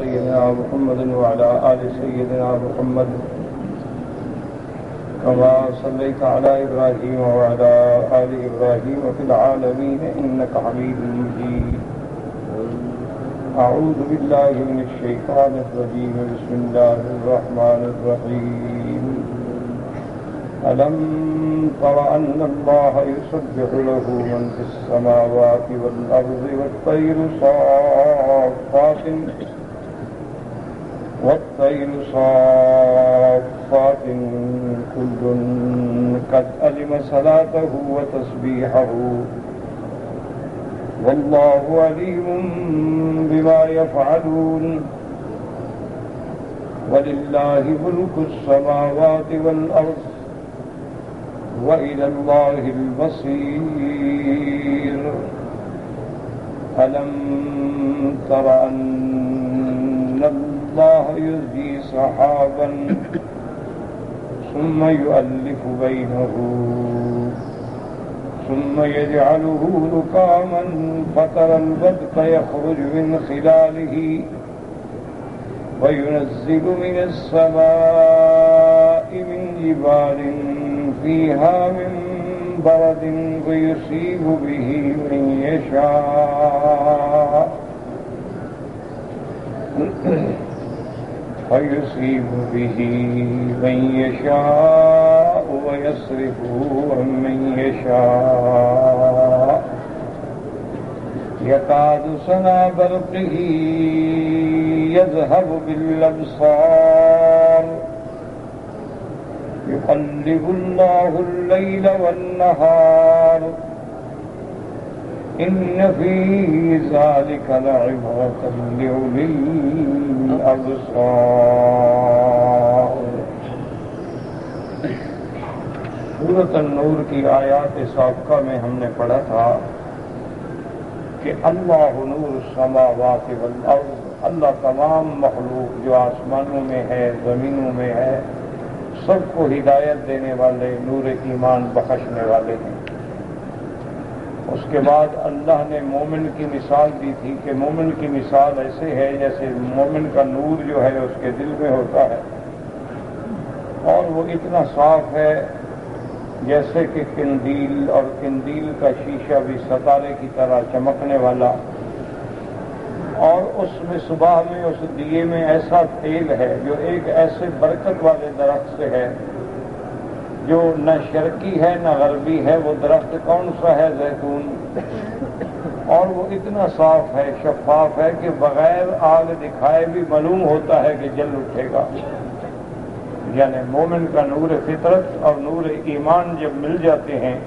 سيدنا محمد وعلى آل سيدنا محمد كما صليت على إبراهيم وعلى آل إبراهيم في العالمين إنك حميد مجيد. أعوذ بالله من الشيطان الرجيم. بسم الله الرحمن الرحيم. ألم تر أن الله يسبح له من في السماوات والأرض والطير صافات كل قد علم صلاته وتسبيحه والله عليم بما يفعلون. ولله ملك السماوات والأرض وإلى الله المصير. ألم تر أن الله يزجي سحابا ثم يؤلف بينه ثم يجعله ركاما فترى الودق يخرج من خلاله وينزل من السماء من جبال فيها من برد فيصيب به من يشاء ويصرفه عن من يشاء يكاد سنا برقه يذهب بالأبصار يقلب الله الليل والنهار إن في ذلك لعبرة لأولي الأبصار. سورۃ النور کی آیات سابقہ میں ہم نے پڑھا تھا کہ اللہ نور السماوات والارض، اللہ تمام مخلوق جو آسمانوں میں ہے زمینوں میں ہے سب کو ہدایت دینے والے، نور ایمان بخشنے والے ہیں. اس کے بعد اللہ نے مومن کی مثال دی تھی کہ مومن کی مثال ایسے ہے جیسے مومن کا نور جو ہے اس کے دل میں ہوتا ہے اور وہ اتنا صاف ہے جیسے کہ قندیل، اور قندیل کا شیشہ بھی ستارے کی طرح چمکنے والا. اور اس میں صبح میں اس دیے میں ایسا تیل ہے جو ایک ایسے برکت والے درخت سے ہے جو نہ شرقی ہے نہ غربی ہے. وہ درخت کون سا ہے؟ زیتون. اور وہ اتنا صاف ہے، شفاف ہے کہ بغیر آگ دکھائے بھی معلوم ہوتا ہے کہ جل اٹھے گا. یعنی مومن کا نور فطرت اور نور ایمان جب مل جاتے ہیں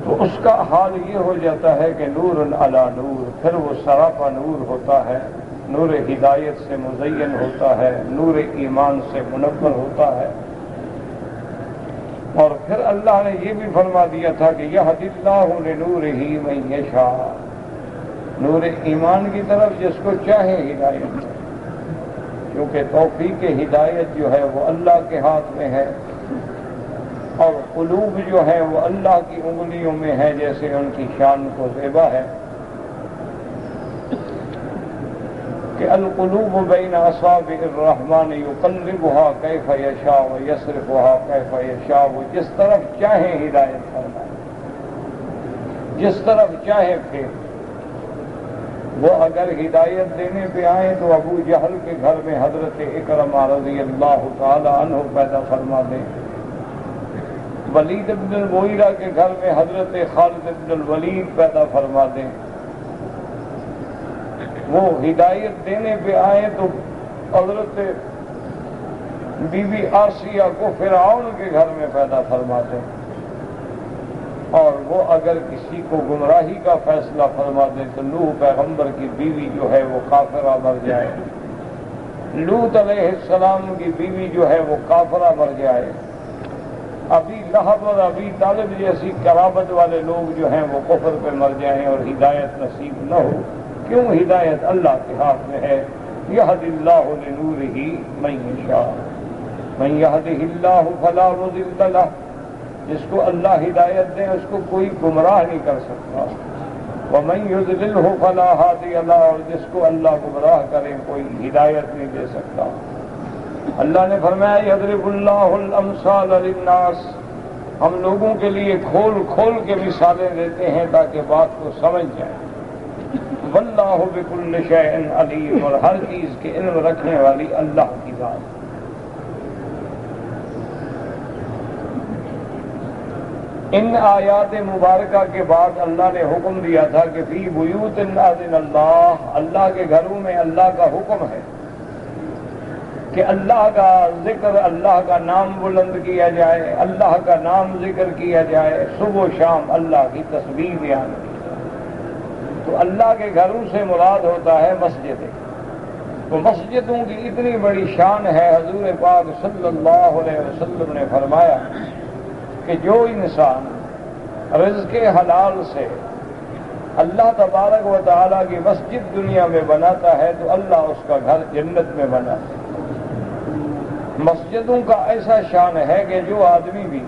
تو اس کا حال یہ ہو جاتا ہے کہ نور علی نور، پھر وہ سراپا نور ہوتا ہے، نور ہدایت سے مزین ہوتا ہے، نور ایمان سے منور ہوتا ہے. اور پھر اللہ نے یہ بھی فرما دیا تھا کہ یہدی اللہ لنورہ من یشاء، نور ایمان کی طرف جس کو چاہے ہدایت ہے، کیونکہ توفیق ہدایت جو ہے وہ اللہ کے ہاتھ میں ہے اور قلوب جو ہے وہ اللہ کی انگلیوں میں ہے، جیسے ان کی شان کو زیبا ہے کہ القلوب بین اصابع الرحمن یقلبها کیف یشاء ویصرفها کیف یشاء. وہ جس طرف چاہے ہدایت فرمائے، جس طرف چاہے پھر. وہ اگر ہدایت دینے پہ آئیں تو ابو جہل کے گھر میں حضرت اکرمہ رضی اللہ تعالی عنہ پیدا فرما دیں، ولید بن المغیرہ کے گھر میں حضرت خالد بن الولید پیدا فرما دیں. وہ ہدایت دینے پہ آئے تو حضرت بی بی آسیہ کو فرعون کے گھر میں پیدا فرما دیں. اور وہ اگر کسی کو گمراہی کا فیصلہ فرما دیں تو نوح پیغمبر کی بیوی جو ہے وہ کافرہ مر جائے، لوط علیہ السلام کی بیوی جو ہے وہ کافرہ مر جائے، ابی لہب اور ابی طالب جیسی قرابت والے لوگ جو ہیں وہ کفر پہ مر جائیں اور ہدایت نصیب نہ ہو. کیوں؟ ہدایت اللہ کے ہاتھ میں ہے. یہدی اللہ لنورہ من یشاء من یہدہ اللہ فلا مضل لہ. جس کو اللہ ہدایت دے اس کو کوئی گمراہ نہیں کر سکتا، وَمَن يُضْلِلْهُ فَلَا هَادِيَ لَهُ، اور جس کو اللہ گمراہ کرے کوئی ہدایت نہیں دے سکتا۔ اللہ نے فرمایا یضرب اللہ الامثال للناس، ہم لوگوں کے لیے کھول کھول کے مثالیں دیتے ہیں تاکہ بات کو سمجھ جائیں۔ واللہ بکل شیء علیم، اور ہر چیز کے علم رکھنے والی اللہ کی ذات۔ ان آیات مبارکہ کے بعد اللہ نے حکم دیا تھا کہ فی بیوت اذن اللہ، اللہ کے گھروں میں اللہ کا حکم ہے کہ اللہ کا ذکر، اللہ کا نام بلند کیا جائے، اللہ کا نام ذکر کیا جائے، صبح و شام اللہ کی تسبیح بیان کی جائے۔ تو اللہ کے گھروں سے مراد ہوتا ہے مسجدیں۔ تو مسجدوں کی اتنی بڑی شان ہے، حضور پاک صلی اللہ علیہ وسلم نے فرمایا کہ جو انسان رزق حلال سے اللہ تبارک و تعالیٰ کی مسجد دنیا میں بناتا ہے تو اللہ اس کا گھر جنت میں بناتا ہے۔ مسجدوں کا ایسا شان ہے کہ جو آدمی بھی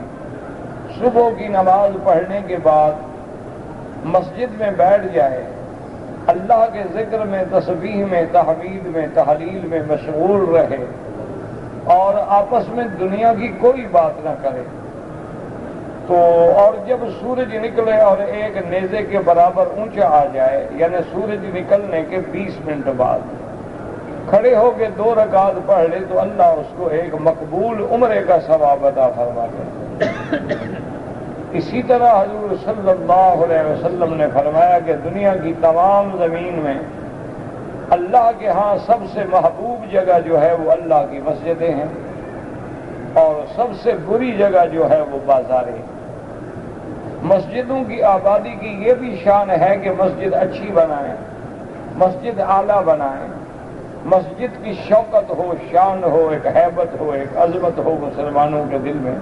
صبح کی نماز پڑھنے کے بعد مسجد میں بیٹھ جائے، اللہ کے ذکر میں، تسبیح میں، تحمید میں، تحلیل میں مشغول رہے اور آپس میں دنیا کی کوئی بات نہ کرے، تو اور جب سورج نکلے اور ایک نیزے کے برابر اونچا آ جائے، یعنی سورج نکلنے کے 20 منٹ بعد کھڑے ہو کے 2 رکعت پڑھ لے تو اللہ اس کو ایک مقبول عمرے کا ثواب عطا فرماتے ہیں۔ اسی طرح حضور صلی اللہ علیہ وسلم نے فرمایا کہ دنیا کی تمام زمین میں اللہ کے ہاں سب سے محبوب جگہ جو ہے وہ اللہ کی مسجدیں ہیں، اور سب سے بری جگہ جو ہے وہ بازاریں۔ مسجدوں کی آبادی کی یہ بھی شان ہے کہ مسجد اچھی بنائیں، مسجد اعلیٰ بنائیں، مسجد کی شوکت ہو، شان ہو، ایک ہیبت ہو، ایک عظمت ہو مسلمانوں کے دل میں۔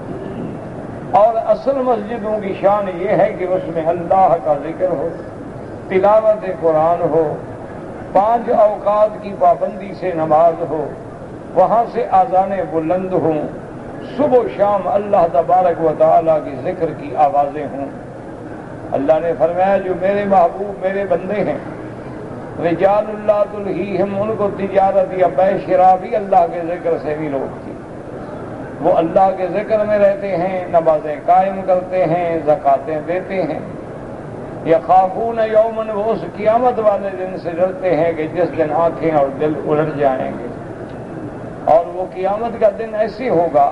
اور اصل مسجدوں کی شان یہ ہے کہ اس میں اللہ کا ذکر ہو، تلاوت قرآن ہو، 5 اوقات کی پابندی سے نماز ہو، وہاں سے اذانیں بلند ہوں، صبح و شام اللہ تبارک و تعالیٰ کی ذکر کی آوازیں ہوں۔ اللہ نے فرمایا جو میرے محبوب میرے بندے ہیں، رجال اللہ تلہیہم، ان کو تجارت یا بیع شراء بھی اللہ کے ذکر سے نہیں روکتی۔ وہ اللہ کے ذکر میں رہتے ہیں، نمازیں قائم کرتے ہیں، زکاتیں دیتے ہیں۔ یخافون یومن، وہ اس قیامت والے دن سے ڈرتے ہیں کہ جس دن آنکھیں اور دل الٹ جائیں گے، اور وہ قیامت کا دن ایسی ہوگا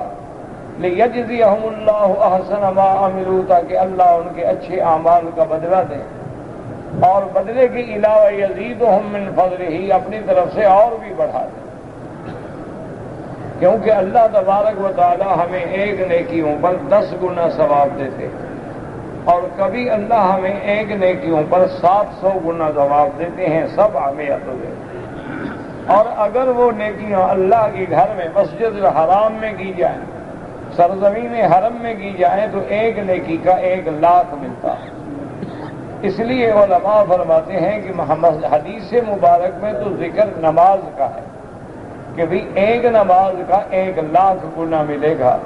لیجزیہم اللہ احسن ما عملوا، تاکہ اللہ ان کے اچھے اعمال کا بدلہ دے، اور بدلے کے علاوہ یزیدہم من فضلہ، اپنی طرف سے اور بھی بڑھا دے، کیونکہ اللہ تبارک و تعالی ہمیں ایک نیکیوں پر 10 گنا ثواب دیتے، اور کبھی اللہ ہمیں ایک نیکیوں پر 700 گنا ثواب دیتے ہیں، 700 دیتے۔ اور اگر وہ نیکیاں اللہ کے گھر میں مسجد الحرام میں کی جائیں، سرزمین حرم میں کی جائیں، تو ایک نیکی کا 1 لاکھ ملتا ہے۔ اس لیے علماء فرماتے ہیں کہ حدیث مبارک میں تو ذکر نماز کا ہے کہ بھی ایک نماز کا 1 لاکھ گنا ملے گا،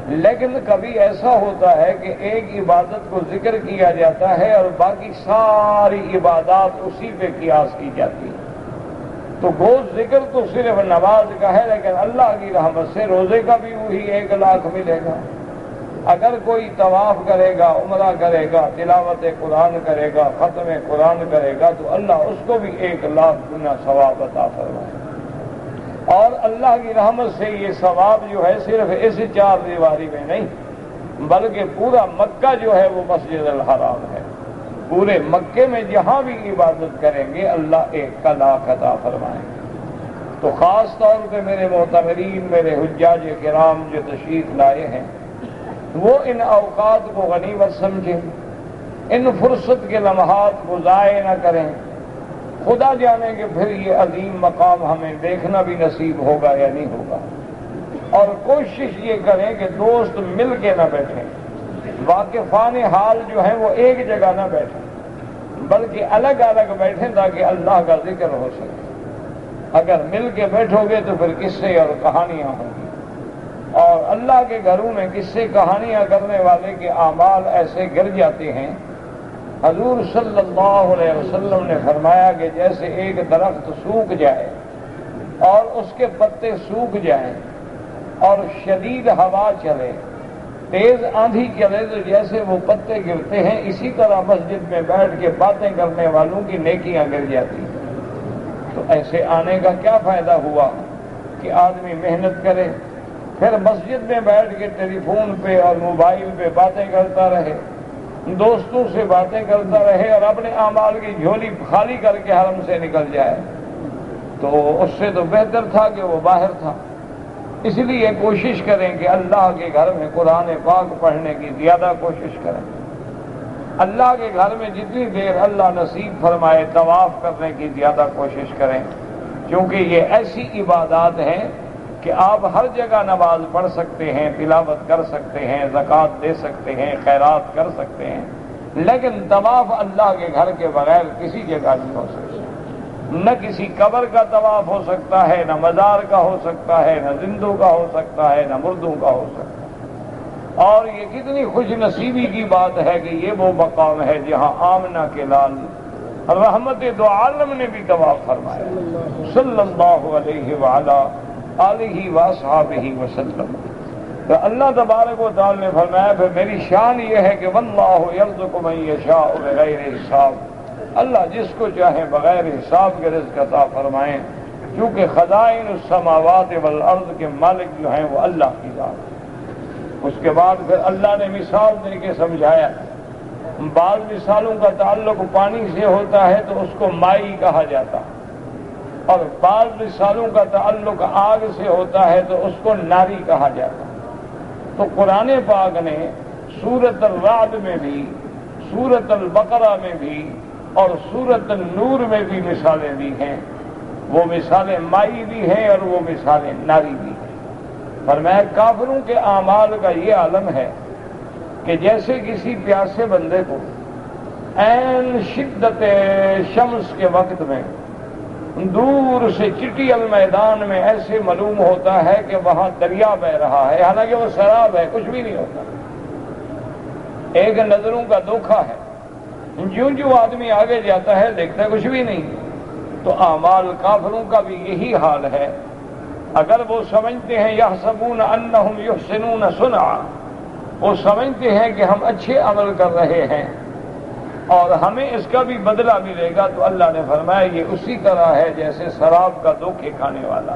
لیکن کبھی ایسا ہوتا ہے کہ ایک عبادت کو ذکر کیا جاتا ہے اور باقی ساری عبادات اسی پہ قیاس کی جاتی ہے، تو گو ذکر تو صرف نماز کا ہے، لیکن اللہ کی رحمت سے روزے کا بھی وہی 1 لاکھ ملے گا۔ اگر کوئی طواف کرے گا، عمرہ کرے گا، تلاوت قرآن کرے گا، ختم قرآن کرے گا، تو اللہ اس کو بھی 1 لاکھ گنا ثواب عطا فرمائے۔ اور اللہ کی رحمت سے یہ ثواب جو ہے صرف اس 4 دیواری میں نہیں، بلکہ پورا مکہ جو ہے وہ مسجد الحرام ہے، پورے مکے میں جہاں بھی عبادت کریں گے اللہ 1 لاکھ عطا فرمائیں۔ تو خاص طور پہ میرے معتمرین، میرے حجاج کرام جو تشریف لائے ہیں، وہ ان اوقات کو غنیمت سمجھیں، ان فرصت کے لمحات کو ضائع نہ کریں۔ خدا جانے کہ پھر یہ عظیم مقام ہمیں دیکھنا بھی نصیب ہوگا یا نہیں ہوگا۔ اور کوشش یہ کریں کہ دوست مل کے نہ بیٹھیں، واقفان حال جو ہیں وہ ایک جگہ نہ بیٹھیں، بلکہ الگ الگ بیٹھیں تاکہ اللہ کا ذکر ہو سکے۔ اگر مل کے بیٹھو گے تو پھر قصے اور کہانیاں ہوں گی، اور اللہ کے گھروں میں قصے کہانیاں کرنے والے کے اعمال ایسے گر جاتے ہیں حضور صلی اللہ علیہ وسلم نے فرمایا کہ جیسے ایک درخت سوکھ جائے اور اس کے پتے سوکھ جائیں اور شدید ہوا چلے، تیز آندھی چلے تو جیسے وہ پتے گرتے ہیں، اسی طرح مسجد میں بیٹھ کے باتیں کرنے والوں کی نیکیاں گر جاتی ہیں۔ تو ایسے آنے کا کیا فائدہ ہوا کہ آدمی محنت کرے، پھر مسجد میں بیٹھ کے ٹیلی فون پہ اور موبائل پہ باتیں کرتا رہے، دوستوں سے باتیں کرتا رہے اور اپنے اعمال کی جھولی خالی کر کے حرم سے نکل جائے، تو اس سے تو بہتر تھا کہ وہ باہر تھا۔ اس لیے کوشش کریں کہ اللہ کے گھر میں قرآن پاک پڑھنے کی زیادہ کوشش کریں، اللہ کے گھر میں جتنی دیر اللہ نصیب فرمائے طواف کرنے کی زیادہ کوشش کریں، کیونکہ یہ ایسی عبادات ہیں کہ آپ ہر جگہ نماز پڑھ سکتے ہیں، تلاوت کر سکتے ہیں، زکوٰۃ دے سکتے ہیں، خیرات کر سکتے ہیں، لیکن طواف اللہ کے گھر کے بغیر کسی جگہ نہیں ہو سکتا۔ نہ کسی قبر کا طواف ہو سکتا ہے، نہ مزار کا ہو سکتا ہے، نہ زندوں کا ہو سکتا ہے، نہ مردوں کا ہو سکتا ہے۔ اور یہ کتنی خوش نصیبی کی بات ہے کہ یہ وہ مقام ہے جہاں آمنہ کے لال رحمت دو عالم نے بھی طواف فرمایا صلی اللہ علیہ وعلا آلہ واصحابہ وسلم۔ تو اللہ تبارک و تعالی نے فرمایا پھر میری شان یہ ہے کہ واللہ یرزق من یشاء بغیر حساب، اللہ جس کو چاہے بغیر حساب کے رزق عطا فرمائیں، کیونکہ خزائن السماوات والارض کے مالک جو ہیں وہ اللہ کی ذات۔ اس کے بعد پھر اللہ نے مثال دے کے سمجھایا، بعض مثالوں کا تعلق پانی سے ہوتا ہے تو اس کو مائی کہا جاتا، اور بعض مثالوں کا تعلق آگ سے ہوتا ہے تو اس کو ناری کہا جاتا۔ تو قرآن پاک نے سورۃ الرعد میں بھی، سورۃ البقرہ میں بھی اور سورۃ النور میں بھی مثالیں دی ہیں، وہ مثالیں مائی بھی ہیں اور وہ مثالیں ناری بھی ہیں۔ فرمایا کافروں کے اعمال کا یہ عالم ہے کہ جیسے کسی پیاسے بندے کو عین شدت شمس کے وقت میں دور سے چٹیل میدان میں ایسے معلوم ہوتا ہے کہ وہاں دریا بہ رہا ہے، حالانکہ وہ سراب ہے، کچھ بھی نہیں ہوتا، ایک نظروں کا دھوکہ ہے۔ جو آدمی آگے جاتا ہے دیکھتا ہے کچھ بھی نہیں۔ تو اعمال کافروں کا بھی یہی حال ہے، اگر وہ سمجھتے ہیں یحسبون انہم یحسنون صنعا، وہ سمجھتے ہیں کہ ہم اچھے عمل کر رہے ہیں اور ہمیں اس کا بھی بدلہ ملے گا، تو اللہ نے فرمایا یہ اسی طرح ہے جیسے شراب کا دھوکے کھانے والا،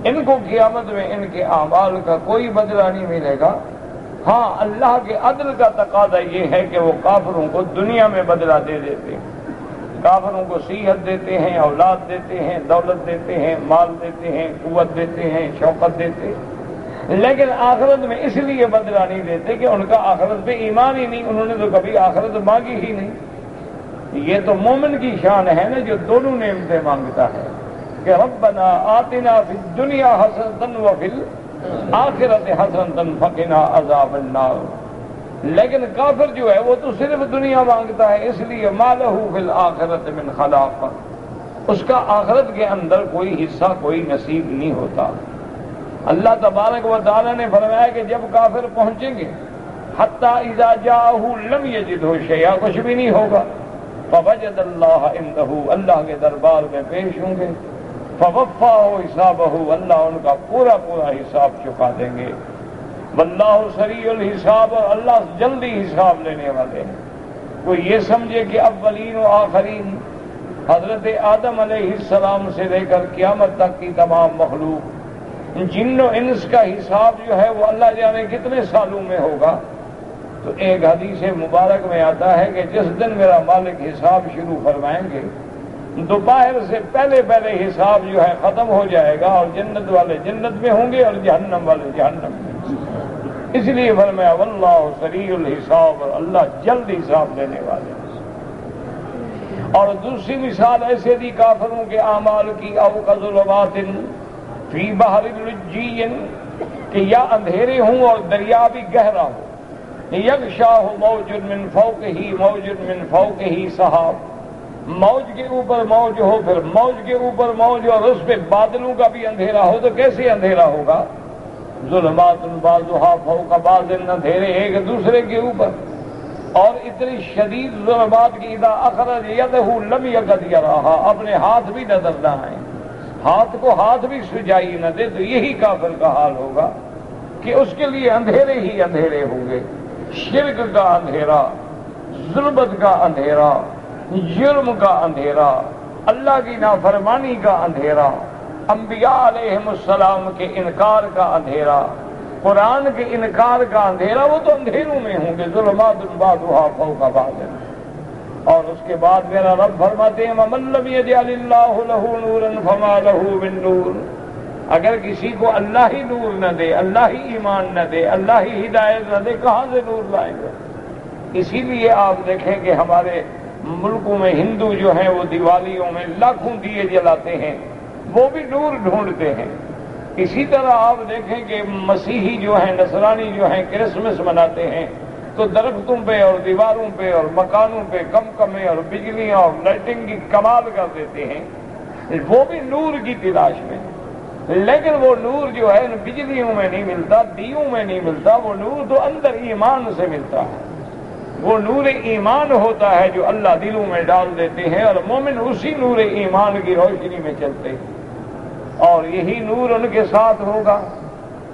ان کو قیامت میں ان کے اعمال کا کوئی بدلہ نہیں ملے گا۔ ہاں اللہ کے عدل کا تقاضا یہ ہے کہ وہ کافروں کو دنیا میں بدلہ دے دیتے ہیں، کافروں کو صحت دیتے ہیں، اولاد دیتے ہیں، دولت دیتے ہیں، مال دیتے ہیں، قوت دیتے ہیں، شوقت دیتے ہیں، لیکن آخرت میں اس لیے بدلہ نہیں دیتے کہ ان کا آخرت پہ ایمان ہی نہیں، انہوں نے تو کبھی آخرت مانگی ہی نہیں۔ یہ تو مومن کی شان ہے نا جو دونوں نعمتیں مانگتا ہے کہ ربنا آتنا فی الدنیا حسنۃ وفی الآخرۃ حسنۃ وقنا عذاب النار۔ لیکن کافر جو ہے وہ تو صرف دنیا مانگتا ہے، اس لیے ما لہ فی الآخرۃ من خلاق، اس کا آخرت کے اندر کوئی حصہ کوئی نصیب نہیں ہوتا۔ اللہ تبارک و تعالی نے فرمایا کہ جب کافر پہنچیں گے حتی اذا جاءہ لم یجدہ شیئا، کچھ بھی نہیں ہوگا، فوجد اللہ عندہ، اللہ کے دربار میں پیش ہوں گے، فوفاہ حسابہ، اللہ ان کا پورا پورا حساب چکا دیں گے، واللہ سریع الحساب، اور اللہ جلدی حساب لینے والے ہیں۔ کوئی یہ سمجھے کہ اولین و آخرین حضرت آدم علیہ السلام سے لے کر قیامت تک کی تمام مخلوق، جن و انس کا حساب جو ہے وہ اللہ جانے کتنے سالوں میں ہوگا۔ تو ایک حدیث مبارک میں آتا ہے کہ جس دن میرا مالک حساب شروع فرمائیں گے دوپہر سے پہلے پہلے حساب جو ہے ختم ہو جائے گا، اور جنت والے جنت میں ہوں گے اور جہنم والے جہنم میں۔ اس لیے فرمایا واللہ سریع الحساب، اور اللہ جلد حساب لینے والے۔ اور دوسری مثال ایسے دی کافروں کے اعمال کی، او کظلمات فی بحر لجی، کہ یا اندھیرے ہوں اور دریا بھی گہرا ہو، یغشاہ موج من فوقہ موج من فوقہ سحاب، موج کے اوپر موج ہو، پھر موج کے اوپر موج، اور اس پہ بادلوں کا بھی اندھیرا ہو، تو کیسے اندھیرا ہوگا؟ ظلمات بعضھا فوق بعض، اندھیرے ایک دوسرے کے اوپر، اور اتنی شدید ضربات کی اذا اخرج یدہ لم یکد یراھا، اپنے ہاتھ بھی نظر نہ آئے، ہاتھ کو ہاتھ بھی سجائی نہ دے، تو یہی کافر کا حال ہوگا کہ اس کے لیے اندھیرے ہی اندھیرے ہوں گے، شرک کا اندھیرا، ظلمت کا اندھیرا، جرم کا اندھیرا، اللہ کی نافرمانی کا اندھیرا، انبیاء علیہم السلام کے انکار کا اندھیرا، قرآن کے انکار کا اندھیرا، وہ تو اندھیروں میں ہوں گے، ظلمات بعضھا فوق بعض۔ اور اس کے بعد میرا رب فرماتے ہیں وَمَن لَّمْ يَجْعَلِ اللَّهُ لَهُ نُورًا فَمَا لَهُ مِن نُّورٍ، اگر کسی کو اللہ ہی نور نہ دے، اللہ ہی ایمان نہ دے، اللہ ہی ہدایت نہ دے، کہاں سے نور لائیں گے؟ اسی لیے آپ دیکھیں کہ ہمارے ملکوں میں ہندو جو ہیں وہ دیوالیوں میں لاکھوں دیے جلاتے ہیں، وہ بھی نور ڈھونڈتے ہیں۔ اسی طرح آپ دیکھیں کہ مسیحی جو ہیں، نصرانی جو ہیں، کرسمس مناتے ہیں تو درختوں پہ اور دیواروں پہ اور مکانوں پہ کمکمے اور بجلیاں اور لائٹنگ کی کمال کر دیتے ہیں، وہ بھی نور کی تلاش میں۔ لیکن وہ نور جو ہے بجلیوں میں نہیں ملتا، دیوں میں نہیں ملتا، وہ نور تو اندر ایمان سے ملتا ہے۔ وہ نور ایمان ہوتا ہے جو اللہ دلوں میں ڈال دیتے ہیں، اور مومن اسی نور ایمان کی روشنی میں چلتے ہیں، اور یہی نور ان کے ساتھ ہوگا،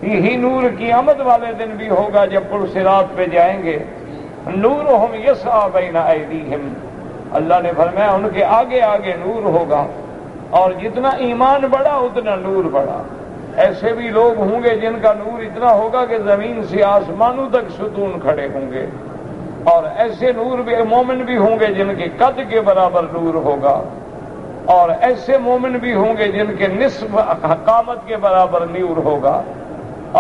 یہی نور قیامت والے دن بھی ہوگا جب پل صراط پہ جائیں گے۔ نورہم یسعی بین ایدیہم، اللہ نے فرمایا ان کے آگے آگے نور ہوگا، اور جتنا ایمان بڑھا اتنا نور بڑھا۔ ایسے بھی لوگ ہوں گے جن کا نور اتنا ہوگا کہ زمین سے آسمانوں تک ستون کھڑے ہوں گے، اور ایسے نور بھی مومن بھی ہوں گے جن کے قد کے برابر نور ہوگا، اور ایسے مومن بھی ہوں گے جن کے نصف قامت کے برابر نور ہوگا،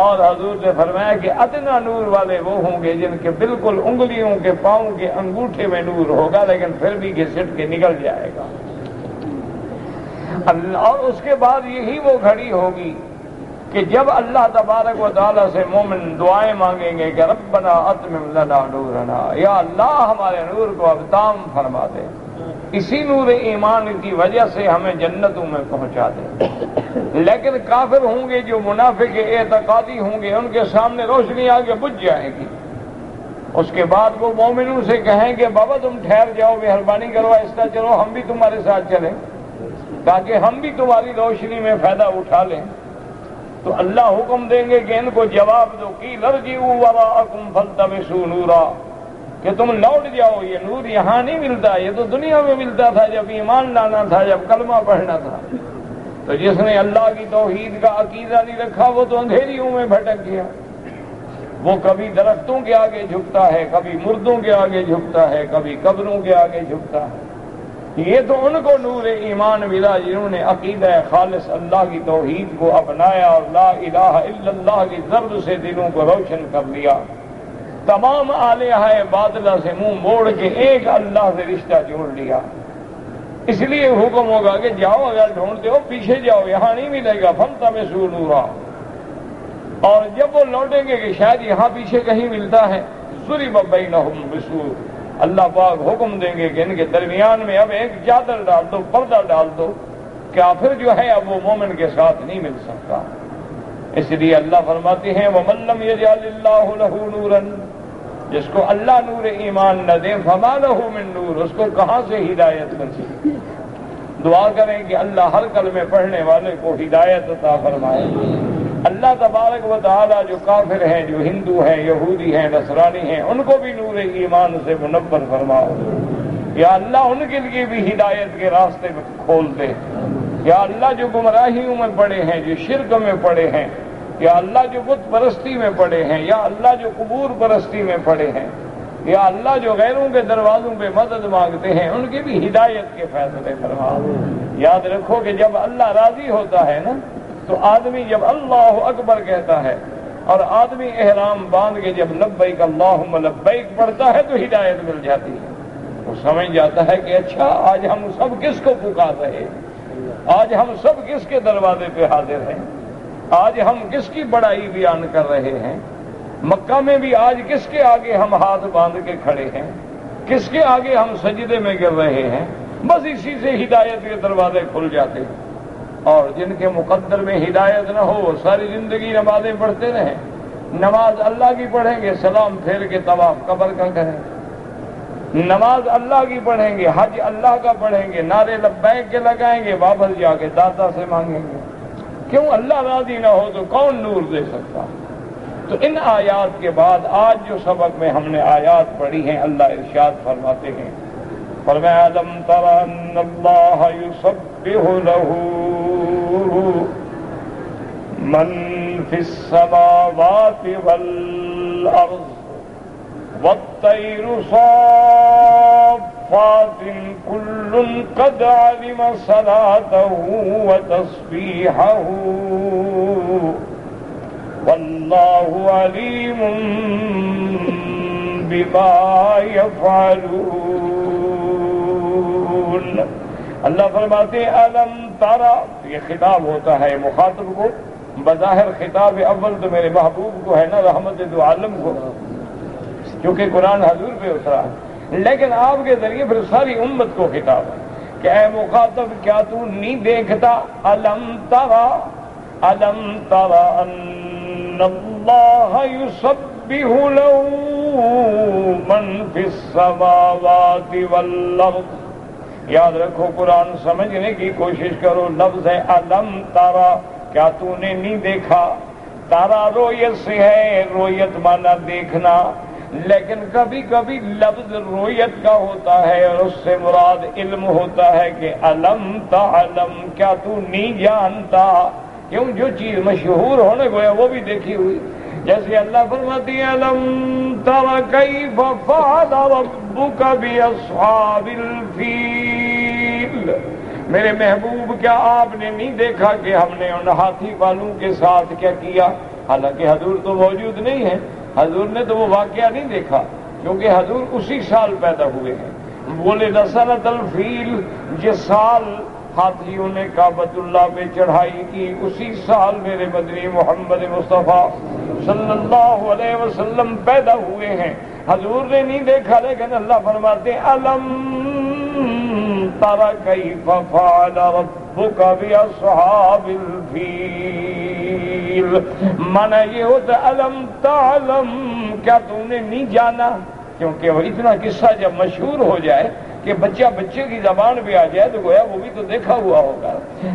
اور حضور نے فرمایا کہ ادنا نور والے وہ ہوں گے جن کے بالکل انگلیوں کے پاؤں کے انگوٹھے میں نور ہوگا، لیکن پھر بھی گھسٹ کے نکل جائے گا۔ اور اس کے بعد یہی وہ گھڑی ہوگی کہ جب اللہ تبارک و تعالیٰ سے مومن دعائیں مانگیں گے کہ ربنا اتمم لنا نورنا، یا اللہ ہمارے نور کو اب تام فرما دے، اسی نور ایمان کی وجہ سے ہمیں جنتوں میں پہنچا دے۔ لیکن کافر ہوں گے جو منافق اعتقادی ہوں گے، ان کے سامنے روشنی آگے بجھ جائے گی۔ اس کے بعد وہ مومنوں سے کہیں کہ بابا تم ٹھہر جاؤ، مہربانی کرو، ایسا چلو ہم بھی تمہارے ساتھ چلیں تاکہ ہم بھی تمہاری روشنی میں فائدہ اٹھا لیں۔ تو اللہ حکم دیں گے کہ ان کو جواب دو کہ ارجعوا وراءکم فالتمسوا نورا، کہ تم لوٹ جاؤ، یہ نور یہاں نہیں ملتا، یہ تو دنیا میں ملتا تھا جب ایمان لانا تھا، جب کلمہ پڑھنا تھا۔ تو جس نے اللہ کی توحید کا عقیدہ نہیں رکھا وہ تو اندھیریوں میں بھٹک گیا، وہ کبھی درختوں کے آگے جھکتا ہے، کبھی مردوں کے آگے جھکتا ہے، کبھی قبروں کے آگے جھکتا ہے۔ یہ تو ان کو نور ایمان ملا جنہوں نے عقیدہ خالص اللہ کی توحید کو اپنایا اور لا الہ الا اللہ کی ضرب سے دلوں کو روشن کر لیا، تمام آلیہ باطلہ سے منہ موڑ کے ایک اللہ سے رشتہ جوڑ لیا۔ اس لیے حکم ہوگا کہ جاؤ، اگر ڈھونڈتے ہو پیچھے جاؤ، یہاں نہیں ملے گا، فالتمسوا نورا۔ اور جب وہ لوٹیں گے کہ شاید یہاں پیچھے کہیں ملتا ہے، ضرب بینہم بسور، اللہ پاک حکم دیں گے کہ ان کے درمیان میں اب ایک چادر ڈال دو، پردہ ڈال دو، کافر جو ہے اب وہ مومن کے ساتھ نہیں مل سکتا۔ اس لیے اللہ فرماتے ہیں وَمَن لَّمْ يَجْعَلِ اللَّهُ لَهُ نُورًا، جس کو اللہ نور ایمان نہ دے فَمَا لَهُ مِن نور، اس کو کہاں سے ہدایت ملے؟ دعا کریں کہ اللہ ہر کلمے پڑھنے والے کو ہدایت عطا فرمائے۔ اللہ تبارک و تعالی جو کافر ہیں، جو ہندو ہیں، یہودی ہیں، نصرانی ہیں، ان کو بھی نور ایمان سے منور فرماؤ۔ یا اللہ ان کے لیے بھی ہدایت کے راستے میں کھول دے۔ یا اللہ جو گمراہیوں میں پڑے ہیں، جو شرک میں پڑے ہیں، یا اللہ جو بت پرستی میں پڑے ہیں، یا اللہ جو قبور پرستی میں پڑے ہیں، یا اللہ جو غیروں کے دروازوں پہ مدد مانگتے ہیں، ان کی بھی ہدایت کے فیصلے فرماؤ۔ یاد رکھو کہ جب اللہ راضی ہوتا ہے نا تو آدمی جب اللہ اکبر کہتا ہے اور آدمی احرام باندھ کے جب لبیک اللہم لبیک پڑھتا ہے تو ہدایت مل جاتی ہے۔ وہ سمجھ جاتا ہے کہ اچھا آج ہم سب کس کو پکار رہے ہیں، آج ہم سب کس کے دروازے پہ حاضر ہیں، آج ہم کس کی بڑائی بیان کر رہے ہیں، مکہ میں بھی آج کس کے آگے ہم ہاتھ باندھ کے کھڑے ہیں، کس کے آگے ہم سجدے میں گر رہے ہیں۔ بس اسی سے ہدایت کے دروازے کھل جاتے ہیں۔ اور جن کے مقدر میں ہدایت نہ ہو وہ ساری زندگی نمازیں پڑھتے رہیں، نماز اللہ کی پڑھیں گے، سلام پھیر کے طواف قبر کا کریں، نماز اللہ کی پڑھیں گے، حج اللہ کا پڑھیں گے، نعرے لبیک کے لگائیں گے، واپس جا کے داتا سے مانگیں گے۔ کیوں؟ اللہ راضی نہ ہو تو کون نور دے سکتا؟ تو ان آیات کے بعد آج جو سبق میں ہم نے آیات پڑھی ہیں، اللہ ارشاد فرماتے ہیں، فرمایا الم تر ان اللہ یسبح لہ من فی السماوات والارض والطیر صافات کل قد علم صلاته وتسبیحه واللہ علیم بما یفعلون۔ اللہ فرماتے ہیں الم ترى، یہ خطاب ہوتا ہے مخاطب کو، بظاہر خطاب اول تو میرے محبوب کو ہے نا، رحمت دو عالم کو، کیونکہ قرآن حضور پہ اترا ہے، لیکن آپ کے ذریعے پھر ساری امت کو خطاب ہے کہ اے مخاطب کیا تو نہیں دیکھتا؟ الم ترى ان اللہ یسبح لہ من فی السماوات والارض۔ یاد رکھو، قرآن سمجھنے کی کوشش کرو، لفظ ہے الم ترى، کیا تو نے نہیں دیکھا؟ تارا رویت سے ہے، رویت مانا دیکھنا، لیکن کبھی کبھی لفظ رویت کا ہوتا ہے اور اس سے مراد علم ہوتا ہے کہ الم تعلم، کیا تو نہیں جانتا؟ کیوں؟ جو چیز مشہور ہونے کو ہے وہ بھی دیکھی ہوئی، جیسے اللہ فرماتی ہے الم تر کیف فعل ربک باصحاب الفیل، میرے محبوب کیا آپ نے نہیں دیکھا کہ ہم نے ان ہاتھی والوں کے ساتھ کیا کیا؟ حالانکہ حضور تو موجود نہیں ہے، حضور نے تو وہ واقعہ نہیں دیکھا، کیونکہ حضور اسی سال پیدا ہوئے ہیں۔ بولے سنۃ الفیل، جس سال ہاتھیوں نے کعبۃ اللہ پہ چڑھائی کی، اسی سال میرے مدنی محمد مصطفیٰ صلی اللہ علیہ وسلم پیدا ہوئے ہیں۔ حضور نے نہیں دیکھا، لیکن اللہ فرماتے ہیں الم تر کیف فعل ربک باصحاب الفیل، مانا یہ ہوتا الم تعلم، کیا تم نے نہیں جانا؟ کیونکہ وہ اتنا قصہ جب مشہور ہو جائے کہ بچہ بچے کی زبان پہ آ جائے تو گویا وہ بھی تو دیکھا ہوا ہوگا،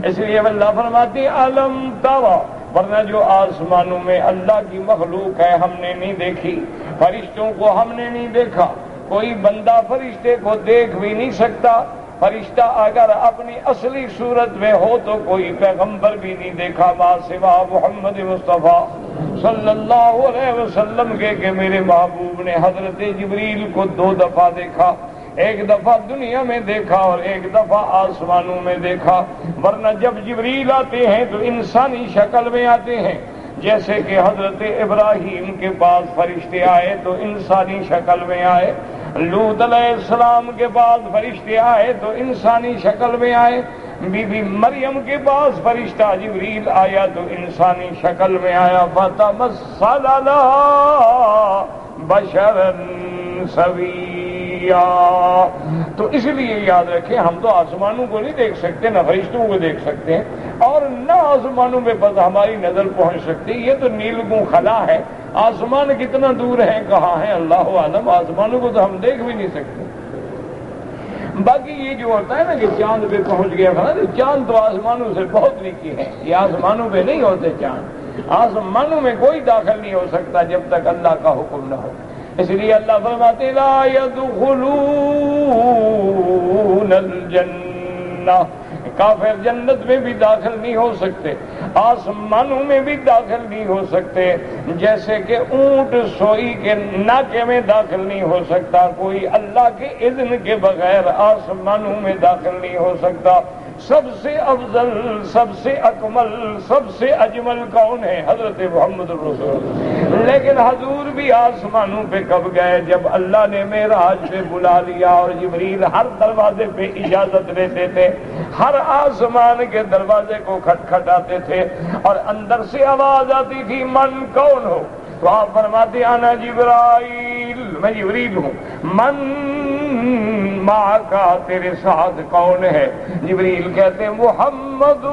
اس لیے اللہ فرماتے ہیں الم ترى، ورنہ جو آسمانوں میں اللہ کی مخلوق ہے ہم نے نہیں دیکھی، فرشتوں کو ہم نے نہیں دیکھا، کوئی بندہ فرشتے کو دیکھ بھی نہیں سکتا، فرشتہ اگر اپنی اصلی صورت میں ہو تو کوئی پیغمبر بھی نہیں دیکھا ما سوا محمد مصطفیٰ صلی اللہ علیہ وسلم کے، کہ میرے محبوب نے حضرت جبریل کو 2 دفعہ دیکھا، ایک دفعہ دنیا میں دیکھا اور ایک دفعہ آسمانوں میں دیکھا، ورنہ جب جبریل آتے ہیں تو انسانی شکل میں آتے ہیں، جیسے کہ حضرت ابراہیم کے پاس فرشتے آئے تو انسانی شکل میں آئے، لوط علیہ السلام کے پاس فرشتے آئے تو انسانی شکل میں آئے، بی بی مریم کے پاس فرشتہ جبریل آیا تو انسانی شکل میں آیا، فتمثل لها بشرا سویا۔ تو اس لیے یاد رکھیں ہم تو آسمانوں کو نہیں دیکھ سکتے، نہ فرشتوں کو دیکھ سکتے ہیں، اور نہ آسمانوں میں بس ہماری نظر پہنچ سکتی، یہ تو نیلگوں خلا ہے، آسمان کتنا دور ہے کہاں ہے اللہ عالم، آسمانوں کو تو ہم دیکھ بھی نہیں سکتے۔ باقی یہ جو ہوتا ہے نا کہ چاند پہ پہنچ گیا تھا، چاند تو آسمانوں سے بہت نیچے ہے، یہ آسمانوں پہ نہیں ہوتے چاند، آسمانوں میں کوئی داخل نہیں ہو سکتا جب تک اللہ کا حکم نہ ہو، اس لیے اللہ فرماتے لا يدخلون الجنہ، کافر جنت میں بھی داخل نہیں ہو سکتے، آسمانوں میں بھی داخل نہیں ہو سکتے، جیسے کہ اونٹ سوئی کے ناکے میں داخل نہیں ہو سکتا، کوئی اللہ کے اذن کے بغیر آسمانوں میں داخل نہیں ہو سکتا۔ سب سے افضل، سب سے اکمل، سب سے اجمل کون ہے؟ حضرت محمد رسول، لیکن حضور بھی آسمانوں پہ کب گئے؟ جب اللہ نے معراج پہ بلا لیا اور جبریل ہر دروازے پہ اجازت لیتے تھے، ہر آسمان کے دروازے کو کھٹکھٹاتے تھے اور اندر سے آواز آتی تھی من کون ہو؟ تو آپ فرماتے انا جبرائیل، میں جبریل ہوں، من معکا، تیرے ساتھ کون ہے؟ جبریل کہتے ہیں محمد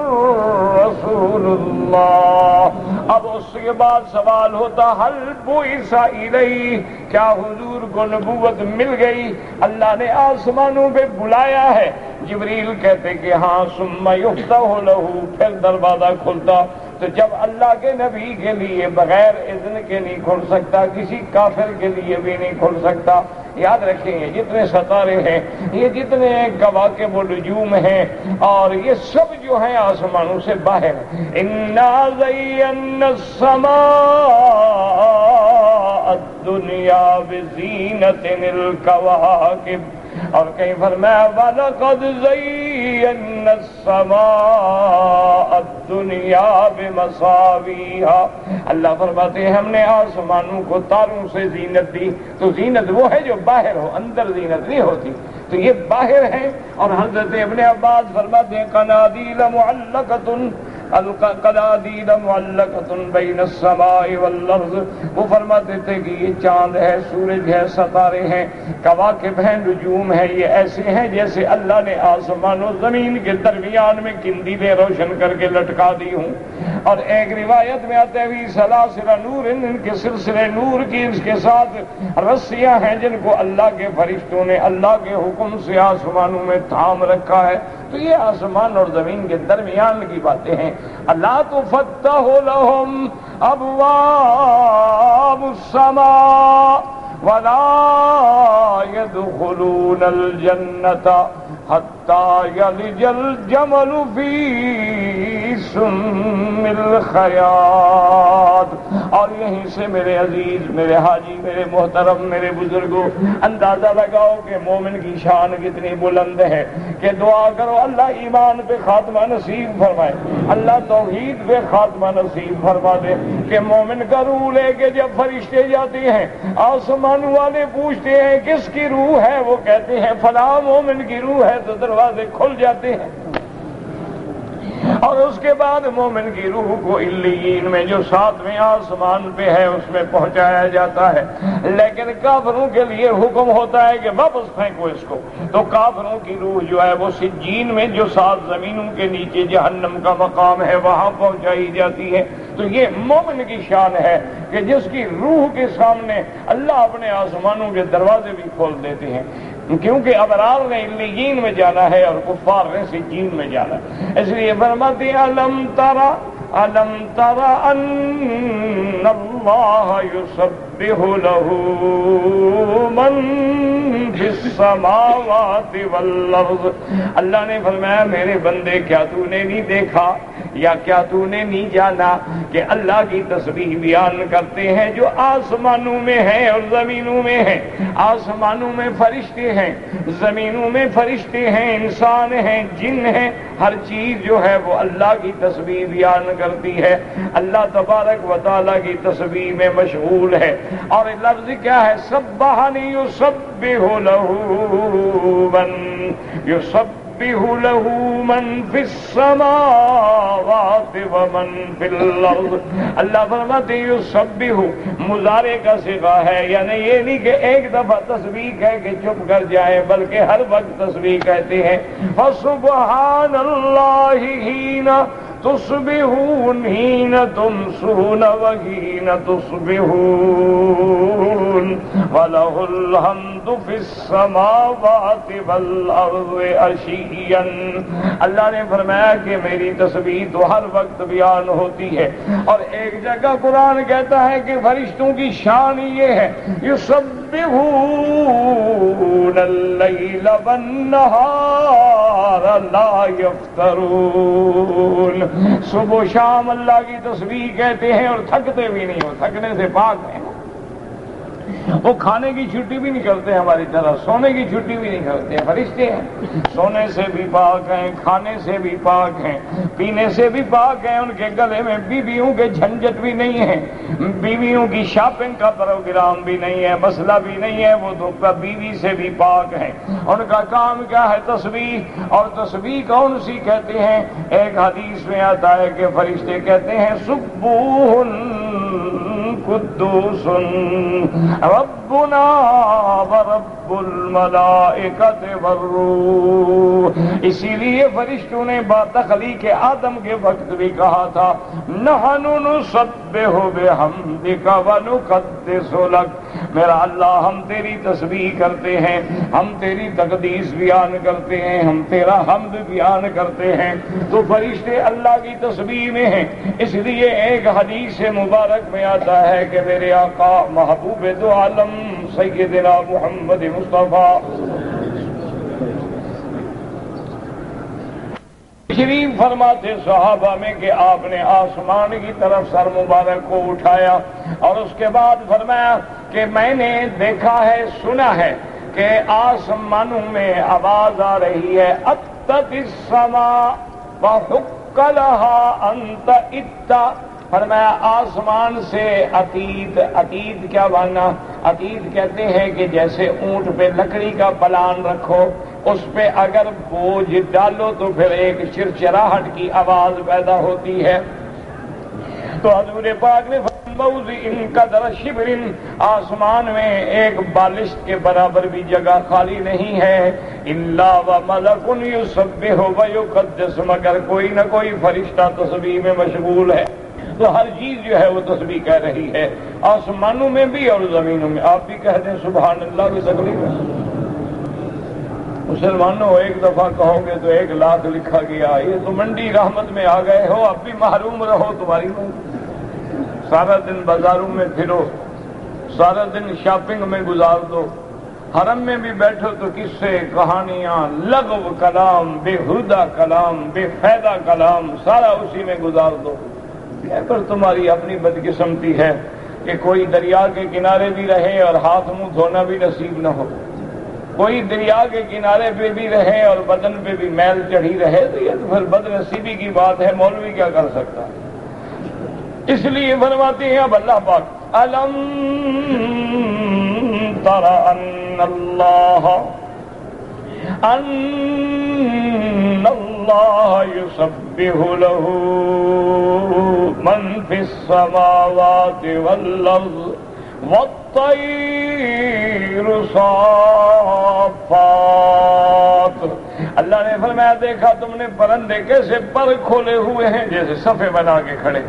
رسول اللہ۔ اب اس کے بعد سوال ہوتا حل بعث الیہ، کیا حضور کو نبوت مل گئی؟ اللہ نے آسمانوں پہ بلایا ہے؟ جبریل کہتے کہ ہاں، ثم یفتح لہ، پھر دروازہ کھلتا۔ تو جب اللہ کے نبی کے لیے بغیر اذن کے نہیں کھل سکتا، کسی کافر کے لیے بھی نہیں کھل سکتا۔ یاد رکھیں، یہ جتنے ستارے ہیں، یہ جتنے کواکب و نجوم ہیں، اور یہ سب جو ہیں آسمانوں سے باہر۔ انا زینا السماء الدنیا بزینۃ الکواکب، اور کہیں فرمایا وَلَقَدْ زَيَّنَّا السَّمَاءَ الدُّنْيَا بِمَصَابِيحَ۔ اللہ فرماتے ہیں ہم نے آسمانوں کو تاروں سے زینت دی۔ تو زینت وہ ہے جو باہر ہو، اندر زینت نہیں ہوتی۔ تو یہ باہر ہیں۔ اور حضرت ابن عباس فرماتے ہیں قنادیل معلقۃ، القنادیل معلقۃ بین السماء والارض۔ وہ فرماتے تھے کہ یہ چاند ہے، سورج ہے، ستارے ہیں، کواکب ہیں، نجوم ہیں، یہ ایسے ہیں جیسے اللہ نے آسمان و زمین کے درمیان میں قندیلیں روشن کر کے لٹکا دی ہوں۔ اور ایک روایت میں آتے ہوئی سلاسل نور، ان کے سلسلے نور کی، اس کے ساتھ رسیاں ہیں جن کو اللہ کے فرشتوں نے اللہ کے حکم سے آسمانوں میں تھام رکھا ہے۔ تو یہ آسمان اور زمین کے درمیان کی باتیں ہیں۔ اللہ تفتح لهم ابواب السماء ولا يدخلون الجنة حتى يلج الجمل في سم الخياط۔ اور یہیں سے میرے عزیز، میرے حاجی، میرے محترم، میرے بزرگوں، اندازہ لگاؤ کہ مومن کی شان کتنی بلند ہے، کہ دعا کرو اللہ ایمان پہ خاتمہ نصیب فرمائے، اللہ توحید پہ خاتمہ نصیب فرما دے، کہ مومن کا روح لے کے جب فرشتے جاتے ہیں، آسمان والے پوچھتے ہیں کس کی روح ہے، وہ کہتے ہیں فلاں مومن کی روح ہے، تو دروازے کھل جاتے ہیں۔ اور اس کے بعد مومن کی روح کو علیین میں جو 7ویں آسمان پہ ہے اس میں پہنچایا جاتا ہے۔ لیکن کافروں کے لیے حکم ہوتا ہے کہ واپس پھینکو اس کو۔ تو کافروں کی روح جو ہے وہ سجین میں، جو 7 زمینوں کے نیچے جہنم کا مقام ہے، وہاں پہنچائی جاتی ہے۔ تو یہ مومن کی شان ہے کہ جس کی روح کے سامنے اللہ اپنے آسمانوں کے دروازے بھی کھول دیتے ہیں، کیونکہ ابرار نے علیین میں جانا ہے اور کفار نے سجین میں جانا ہے۔ اس لیے فرماتے ہیں الم تر ان اللہ یسبح لہ من فی السماوات والارض۔ اللہ نے فرمایا میرے بندے، کیا تو نے نہیں دیکھا یا کیا تو نے نہیں جانا کہ اللہ کی تسبیح بیان کرتے ہیں جو آسمانوں میں ہیں اور زمینوں میں ہیں۔ آسمانوں میں فرشتے ہیں، زمینوں میں فرشتے ہیں، انسان ہیں، جن ہیں، ہر چیز جو ہے وہ اللہ کی تسبیح بیان کرتی ہے، اللہ تبارک و تعالیٰ کی تسبیح میں مشغول ہے۔ اور لفظ کیا ہے؟ سبحانی یسبح لہ من لہ من فی السماوات ومن فی الارض۔ اللہ فرماتے ہیں یسبح مضارع کا صیغہ ہے، یعنی یہ نہیں کہ ایک دفعہ تسبیح کہہ کے چپ کر جائیں، بلکہ ہر وقت تسبیح کہتے ہیں۔ فسبحان اللہ حین تصبحون حین تمسون وحین تصبحون وَلَهُ الْحَمْدُ فِي السَّمَاوَاتِ وَالْأَرْضِ عَشِيًّا۔ اللہ نے فرمایا کہ میری تسبیح تو ہر وقت بیان ہوتی ہے۔ اور ایک جگہ قرآن کہتا ہے کہ فرشتوں کی شان یہ ہے يُسَبِّحُونَ اللَّيْلَ وَالنَّهَارَ لَا يَفْتَرُونَ۔ صبح و شام اللہ کی تسبیح کہتے ہیں اور تھکتے بھی نہیں ہو، تھکنے سے پاک ہیں۔ وہ کھانے کی چھٹی بھی نہیں کرتے ہماری طرح، سونے کی چھٹی بھی نہیں کرتے ہیں، فرشتے ہیں، سونے سے بھی پاک ہیں، کھانے سے بھی پاک ہیں، پینے سے بھی پاک ہیں۔ ان کے گلے میں بیویوں کے جھنجٹ بھی نہیں ہے، بیویوں کی شاپنگ کا پروگرام بھی نہیں ہے، مسئلہ بھی نہیں ہے، وہ تو بیوی سے بھی پاک ہیں۔ ان کا کام کیا ہے؟ تسبیح۔ اور تسبیح کون سی کہتے ہیں؟ ایک حدیث میں آتا ہے کہ فرشتے کہتے ہیں سبوح قدوس ربنا ورب الملائکۃ والروح۔ اسی لیے فرشتوں نے تخلیق آدم کے وقت بھی کہا تھا نحن نسبح بحمدک ونقدس لک، میرا اللہ ہم تیری تسبیح کرتے ہیں، ہم تیری تقدیس بیان کرتے ہیں، ہم تیرا حمد بیان کرتے ہیں۔ تو فرشتے اللہ کی تسبیح میں ہیں۔ اس لیے ایک حدیث مبارک میں آتا ہے کہ میرے آقا محبوب دو عالم سیدنا محمد مصطفیٰ تشریف فرماتے صحابہ میں کہ آپ نے آسمان کی طرف سر مبارک کو اٹھایا اور اس کے بعد فرمایا کہ میں نے دیکھا ہے، سنا ہے کہ آسمانوں میں آواز آ رہی ہے اتت السماء وحق لها انت اتا، فرمایا آسمان سے عتید، عتید کیا معنی؟ عتید کہتے ہیں کہ جیسے اونٹ پہ لکڑی کا پلان رکھو، اس پہ اگر بوجھ ڈالو تو پھر ایک چرچراہٹ کی آواز پیدا ہوتی ہے۔ تو حضور پاک نے ان قدر شبر، آسمان میں ایک بالشت کے برابر بھی جگہ خالی نہیں ہے، الا وملک یسبح ویقدس، مگر کوئی نہ کوئی فرشتہ تسبیح میں مشغول ہے۔ تو ہر چیز جو ہے وہ تسبیح کہہ رہی ہے، آسمانوں میں بھی اور زمینوں میں۔ آپ بھی کہہ دیں سبحان اللہ کی تکلیف ہے۔ مسلمانوں ایک دفعہ کہو گے تو 1 لاکھ لکھا گیا، یہ تو منڈی رحمت میں آ گئے ہو، اب بھی محروم رہو، تمہاری سارا دن بازاروں میں پھرو، سارا دن شاپنگ میں گزار دو، حرم میں بھی بیٹھو تو قصے کہانیاں لغو کلام، بےہودہ کلام، بے فائدہ کلام سارا اسی میں گزار دو۔ پر تمہاری اپنی بدقسمتی ہے کہ کوئی دریا کے کنارے بھی رہے اور ہاتھ منہ دھونا بھی نصیب نہ ہو، کوئی دریا کے کنارے پہ بھی رہے اور بدن پہ بھی میل چڑھی رہے، تو یہ تو پھر بد نصیبی کی بات ہے، مولوی کیا کر سکتا ہے۔ اس لیے فرماتے ہیں اب اللہ پاک الم تر ان اللہ یسبح له من فی السماوات والارض والطیر صافات۔ اللہ نے فرمایا دیکھا تم نے پرندے کیسے پر کھولے ہوئے ہیں، جیسے صفے بنا کے کھڑے،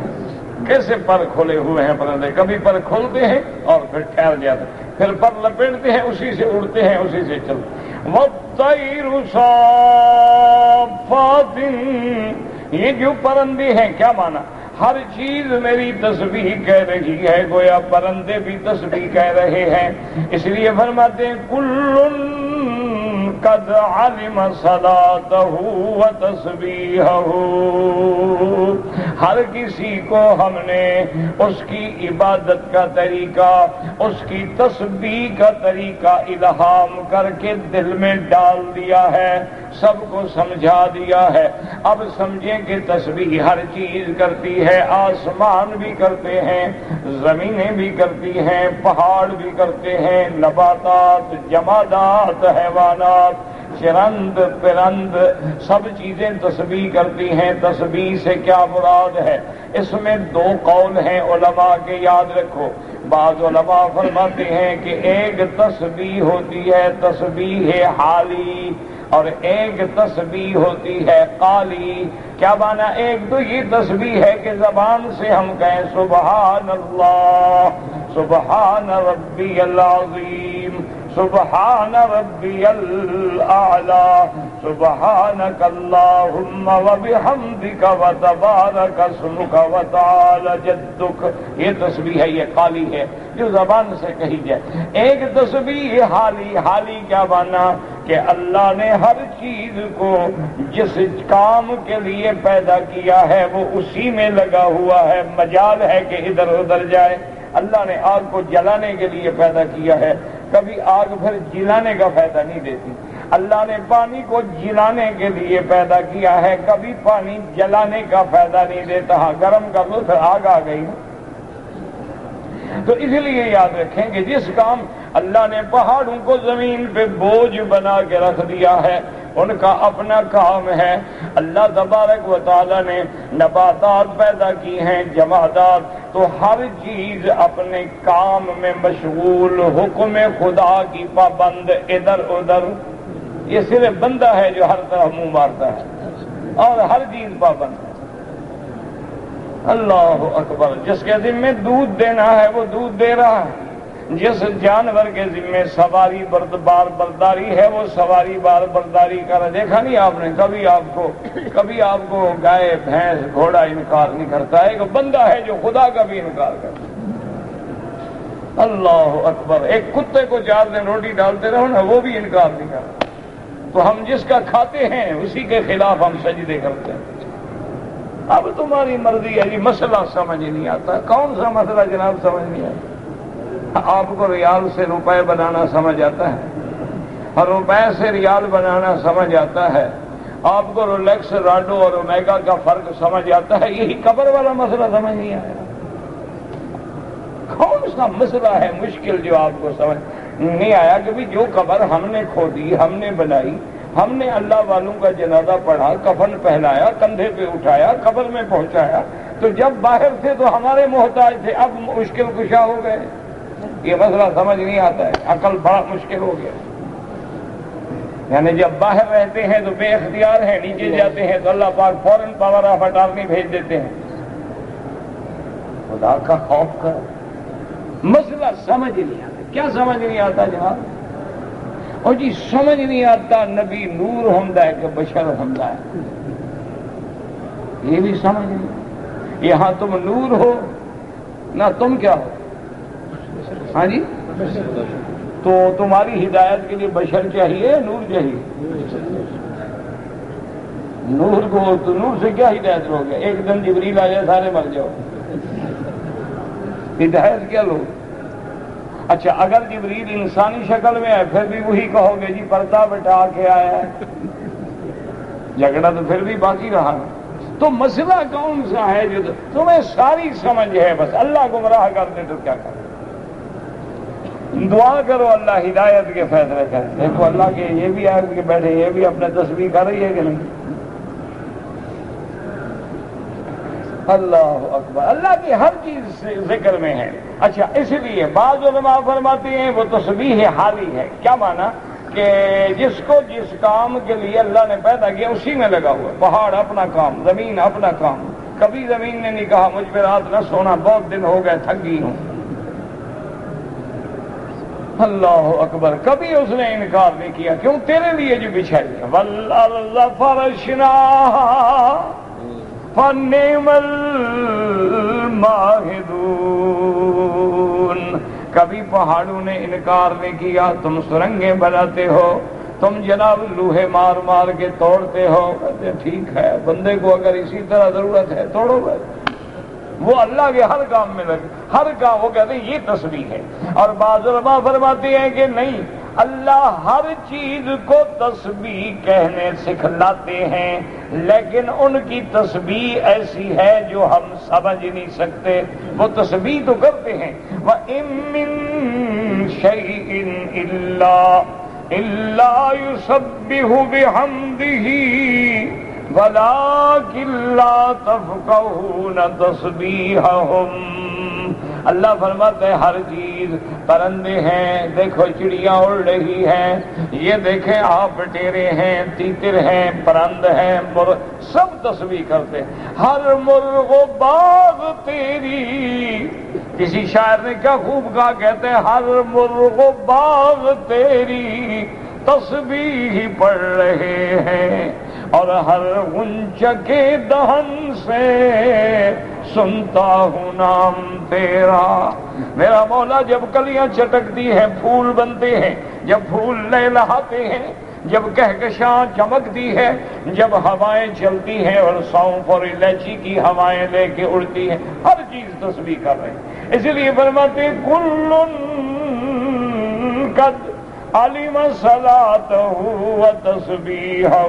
کیسے پر کھولے ہوئے ہیں پرندے، کبھی پر کھولتے ہیں اور پھر ٹھہر جاتے ہیں، پھر پر لپیٹتے ہیں، اسی سے اڑتے ہیں، اسی سے چلتے۔ والطیر صافات، یہ جو پرندے ہیں کیا مانا؟ ہر چیز میری تسبیح کہہ رہی ہے، گویا پرندے بھی تسبیح کہہ رہے ہیں۔ اس لیے فرماتے ہیں کل قد علم صلاتہ وتسبیحہ، ہر کسی کو ہم نے اس کی عبادت کا طریقہ، اس کی تسبیح کا طریقہ الہام کر کے دل میں ڈال دیا ہے، سب کو سمجھا دیا ہے۔ اب سمجھیں کہ تسبیح ہر چیز کرتی ہے، آسمان بھی کرتے ہیں، زمینیں بھی کرتی ہیں، پہاڑ بھی کرتے ہیں، نباتات، جمادات، حیوانات، چرند پرند، سب چیزیں تسبیح کرتی ہیں۔ تسبیح سے کیا مراد ہے؟ اس میں 2 قول ہیں علماء کے، یاد رکھو۔ بعض علماء فرماتے ہیں کہ ایک تسبیح ہوتی ہے تسبیح حالی اور ایک تسبیح ہوتی ہے قالی۔ کیا معنی؟ ایک تو یہ تسبیح ہے کہ زبان سے ہم کہیں سبحان اللہ، سبحان ربی العظیم، سبحان ربی الاعلی، سبحانک اللہم وبحمدک وتبارک اسمک وتعالی جدک۔ یہ تسبیح ہے، یہ قالی ہے جو زبان سے کہی جائے۔ ایک تسبیح حالی، حالی کیا معنی؟ کہ اللہ نے ہر چیز کو جس کام کے لیے پیدا کیا ہے وہ اسی میں لگا ہوا ہے، مجال ہے کہ ادھر ادھر جائے۔ اللہ نے آگ کو جلانے کے لیے پیدا کیا ہے، کبھی آگ پھر جلانے کا فائدہ نہیں دیتی۔ اللہ نے پانی کو جلانے کے لیے پیدا کیا ہے، کبھی پانی جلانے کا فائدہ نہیں دیتا۔ ہاں گرم کر لو پھر آگ آ گئی۔ تو اس لیے یاد رکھیں کہ جس کام اللہ نے پہاڑوں کو زمین پہ بوجھ بنا کے رکھ دیا ہے ان کا اپنا کام ہے۔ اللہ تبارک و تعالی نے نباتات پیدا کی ہیں، جمادات، تو تو ہر چیز اپنے کام میں مشغول، حکم خدا کی پابند، ادھر ادھر۔ یہ صرف بندہ ہے جو ہر طرف منہ مارتا ہے اور ہر چیز پابند ہے۔ اللہ اکبر۔ جس کے ذمے دودھ دینا ہے وہ دودھ دے رہا ہے، جس جانور کے ذمے سواری بار برداری ہے وہ سواری بار برداری کر رہا۔ دیکھا نہیں آپ نے کبھی آپ کو گائے بھینس گھوڑا انکار نہیں کرتا ہے، ایک بندہ ہے جو خدا کا بھی انکار کرتا ہے۔ اللہ اکبر۔ ایک کتے کو 4 دن روٹی ڈالتے رہو نا، وہ بھی انکار نہیں کرتا۔ تو ہم جس کا کھاتے ہیں اسی کے خلاف ہم سجدے کرتے ہیں۔ اب تمہاری مرضی ہے جی، مسئلہ سمجھ نہیں آتا۔ کون سا مسئلہ جناب سمجھ نہیں آتا؟ آپ کو ریال سے روپے بنانا سمجھ آتا ہے، اور روپے سے ریال بنانا سمجھ آتا ہے، آپ کو رولیکس راڈو اور اومیگا کا فرق سمجھ آتا ہے، یہی قبر والا مسئلہ سمجھ نہیں آیا۔ کون سا مسئلہ ہے مشکل جو آپ کو سمجھ نہیں آیا؟ کہ بھی جو قبر ہم نے کھودی، ہم نے بنائی، ہم نے اللہ والوں کا جنازہ پڑھا، کفن پہنایا، کندھے پہ اٹھایا، قبر میں پہنچایا، تو جب باہر تھے تو ہمارے محتاج تھے، اب مشکل کشا ہو گئے۔ یہ مسئلہ سمجھ نہیں آتا ہے، عقل بڑا مشکل ہو گیا۔ یعنی جب باہر رہتے ہیں تو بے اختیار ہیں، نیچے جاتے ہیں تو اللہ پاک فوراً پاور آف اٹارنی بھیج دیتے ہیں۔ خدا کا خوف کر، مسئلہ سمجھ نہیں آتا۔ کیا سمجھ نہیں آتا جناب؟ اور جی سمجھ نہیں آتا نبی نور ہوندا ہے کہ بشر ہوندا ہے، یہ بھی سمجھ نہیں۔ یہاں تم نور ہو نہ تم کیا ہو؟ ہاں جی، تو تمہاری ہدایت کے لیے بشر چاہیے، نور چاہیے؟ نور کو تو نور سے کیا ہدایت لو گے؟ ایک دن جبریل آ جائے سارے مر جاؤ، ہدایت کیا لو؟ اچھا اگر جبریل انسانی شکل میں ہے پھر بھی وہی کہو گے جی پردہ بٹھا کے آیا ہے، جھگڑا تو پھر بھی باقی رہا۔ تو مسئلہ کون سا ہے جو تمہیں ساری سمجھ ہے، بس اللہ گمراہ کر دے تو کیا کرے؟ دعا کرو اللہ ہدایت کے فیصلے کرے۔ دیکھو اللہ کے یہ بھی آ کے بیٹھے، یہ بھی اپنے تسبیح کر رہی ہے کہ نہیں؟ اللہ اکبر۔ اللہ کی ہر چیز ذکر میں ہے۔ اچھا اس لیے بعض علماء فرماتے ہیں وہ تسبیح حالی ہے۔ کیا معنی؟ کہ جس کو جس کام کے لیے اللہ نے پیدا کیا اسی میں لگا ہوا۔ پہاڑ اپنا کام، زمین اپنا کام، کبھی زمین نے نہیں کہا مجھ پہ رات نہ سونا، بہت دن ہو گئے تھک گئی ہوں۔ اللہ اکبر۔ کبھی اس نے انکار نہیں کیا، کیوں؟ تیرے لیے جو بچھائی ہے۔ وَالْأَرْضَ فَرَشْنَاهَا فَنِعْمَ الْمَاهِدُونَ۔ کبھی پہاڑوں نے انکار نہیں کیا، تم سرنگیں بناتے ہو، تم جناب لوہے مار مار کے توڑتے ہو، کہتے ٹھیک ہے بندے کو اگر اسی طرح ضرورت ہے توڑو گے۔ وہ اللہ کے ہر کام میں لگے، ہر کام، وہ کہتے ہیں یہ تسبیح ہے۔ اور بعض علماء فرماتے ہیں کہ نہیں، اللہ ہر چیز کو تسبیح کہنے سکھلاتے ہیں، لیکن ان کی تسبیح ایسی ہے جو ہم سمجھ نہیں سکتے۔ وہ تسبیح تو کرتے ہیں، وَإِن مِّن شَيْءٍ إِلَّا يُسَبِّحُ بِحَمْدِهِ وَلَٰكِن لَّا تَفْقَهُونَ تَسْبِيحَهُمْ۔ اللہ فرماتے ہیں ہر چیز، پرندے ہیں، دیکھو چڑیاں اڑ رہی ہیں، یہ دیکھیں آپ ٹیرے ہیں، تیتر ہیں، پرند ہیں، سب تسبیح کرتے ہیں۔ ہر مرغ و باغ تیری، کسی شاعر نے کیا خوب کہا، کہتے ہیں ہر مرغ و باغ تیری تسبیح پڑھ رہے ہیں، اور ہر غنچہ کے دہن سے سنتا ہوں نام تیرا۔ میرا مولا جب کلیاں چٹکتی ہیں پھول بنتے ہیں، جب پھول لہلہاتے ہیں، جب کہکشاں چمکتی ہے، جب ہوائیں چلتی ہیں اور سونف اور الائچی کی ہوائیں لے کے اڑتی ہیں، ہر چیز تسبیح کر رہے ہیں۔ اس لیے فرماتے کل قد علم صلاتہ و تسبیحہ،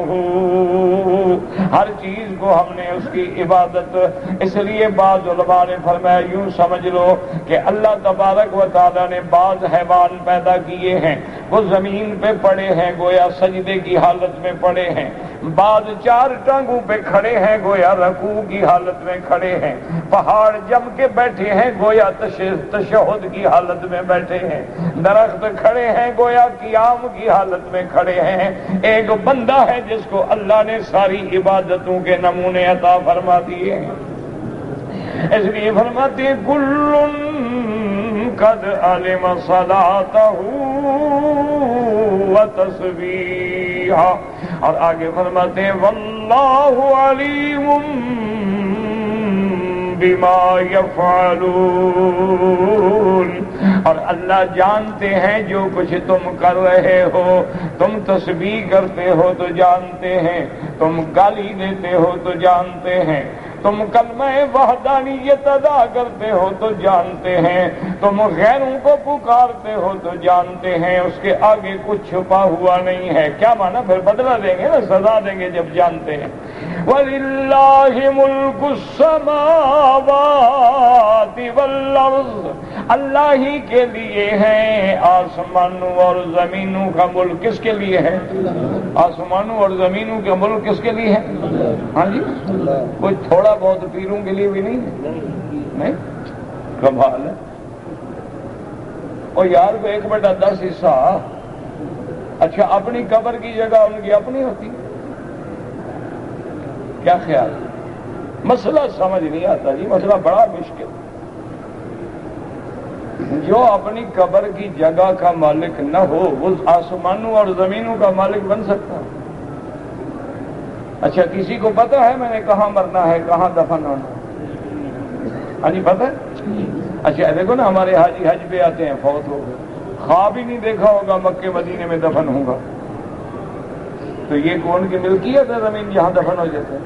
ہر چیز کو ہم نے اس کی عبادت۔ اس لیے بعض علماء نے فرمایا یوں سمجھ لو کہ اللہ تبارک و تعالیٰ نے بعض حیوان پیدا کیے ہیں، وہ زمین پہ پڑے ہیں، گویا سجدے کی حالت میں پڑے ہیں، بعض 4 ٹانگوں پہ کھڑے ہیں گویا رکوع کی حالت میں کھڑے ہیں، پہاڑ جم کے بیٹھے ہیں گویا تشہد کی حالت میں بیٹھے ہیں، درخت کھڑے ہیں گویا قیام کی حالت میں کھڑے ہیں۔ ایک بندہ ہے جس کو اللہ نے ساری عبادتوں کے نمونے عطا فرما دیے ہیں، اس لیے فرماتے ہیں کل قد علم صلاتہ و تسبیحہ، اور آگے فرماتے ہیں واللہ علیم بما یفعلون، اور اللہ جانتے ہیں جو کچھ تم کر رہے ہو۔ تم تسبیح کرتے ہو تو جانتے ہیں، تم گالی دیتے ہو تو جانتے ہیں، تم کلمہ وحدانیت ادا کرتے ہو تو جانتے ہیں، تم غیروں کو پکارتے ہو تو جانتے ہیں، اس کے آگے کچھ چھپا ہوا نہیں ہے۔ کیا مانا؟ پھر بدلہ دیں گے نا، سزا دیں گے جب جانتے ہیں۔ وَلِلَّهِ مُلْكُ السَّمَاوَاتِ وَالْأَرْضِ، اللہ ہی کے لیے ہے آسمانوں اور زمینوں کا ملک۔ کس کے لیے ہے؟ آسمانوں اور زمینوں کا ملک کس کے لیے ہے؟ ہاں جی، کوئی تھوڑا بہت پیروں کے لیے بھی نہیں ہے؟ نہیں، کمال ہے۔ اور یار کو 1/10 حصہ، اچھا اپنی قبر کی جگہ ان کی اپنی ہوتی، کیا خیال؟ مسئلہ سمجھ نہیں آتا جی، مسئلہ بڑا مشکل۔ جو اپنی قبر کی جگہ کا مالک نہ ہو وہ آسمانوں اور زمینوں کا مالک بن سکتا؟ اچھا کسی کو پتا ہے میں نے کہاں مرنا ہے، کہاں دفن ہونا ہے؟ ہاں جی پتہ ہے؟ اچھا دیکھو نا، ہمارے حاجی حج پہ آتے ہیں، فوت ہو گئے، خواب ہی نہیں دیکھا ہوگا مکے مدینے میں دفن ہوگا، تو یہ کون کی ملکیت ہے زمین جہاں دفن ہو جاتے ہیں؟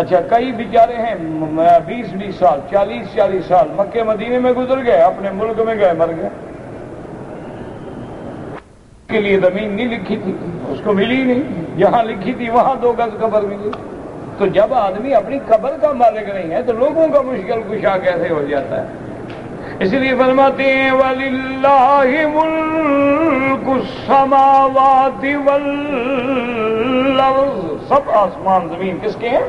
اچھا کئی بیچارے ہیں 20 سال 40 سال مکے مدینے میں گزر گئے، اپنے ملک میں گئے مر گئے، کے لیے زمین نہیں لکھی تھی، اس کو ملی ہی نہیں، جہاں لکھی تھی وہاں 2 گز قبر ملی۔ تو جب آدمی اپنی قبر کا مالک نہیں ہے تو لوگوں کا مشکل کشا کیسے ہو جاتا ہے؟ اس لیے فرماتے ہیں وَلِلَّهِ مُلْكُ السَّمَاوَاتِ وَالْأَرْضِ، سب آسمان زمین کس کے ہیں؟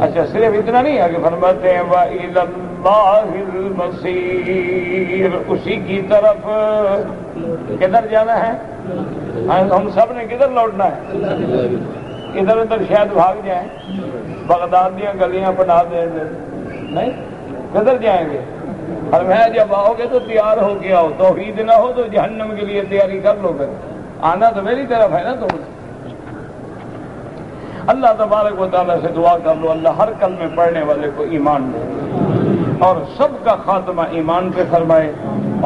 اچھا صرف اتنا نہیں، آگے فرماتے ہیں وَإِلَى اللَّهِ الْمَصِيرُ، اسی کی طرف کدھر جانا ہے؟ ہم سب نے کدھر لوٹنا ہے؟ ادھر ادھر شاید بھاگ جائیں، بغداد دیا گلیاں بنا دیں، نہیں کدھر جائیں گے؟ اور میں جب آؤ گے تو تیار ہو کے آؤ، توحید نہ ہو تو جہنم کے لیے تیاری کر لو گے، آنا تو میری طرف ہے نا تم۔ اللہ تبارک و تعالیٰ سے دعا کر لو اللہ ہر کلمے پڑھنے والے کو ایمان دے اور سب کا خاتمہ ایمان پہ فرمائے،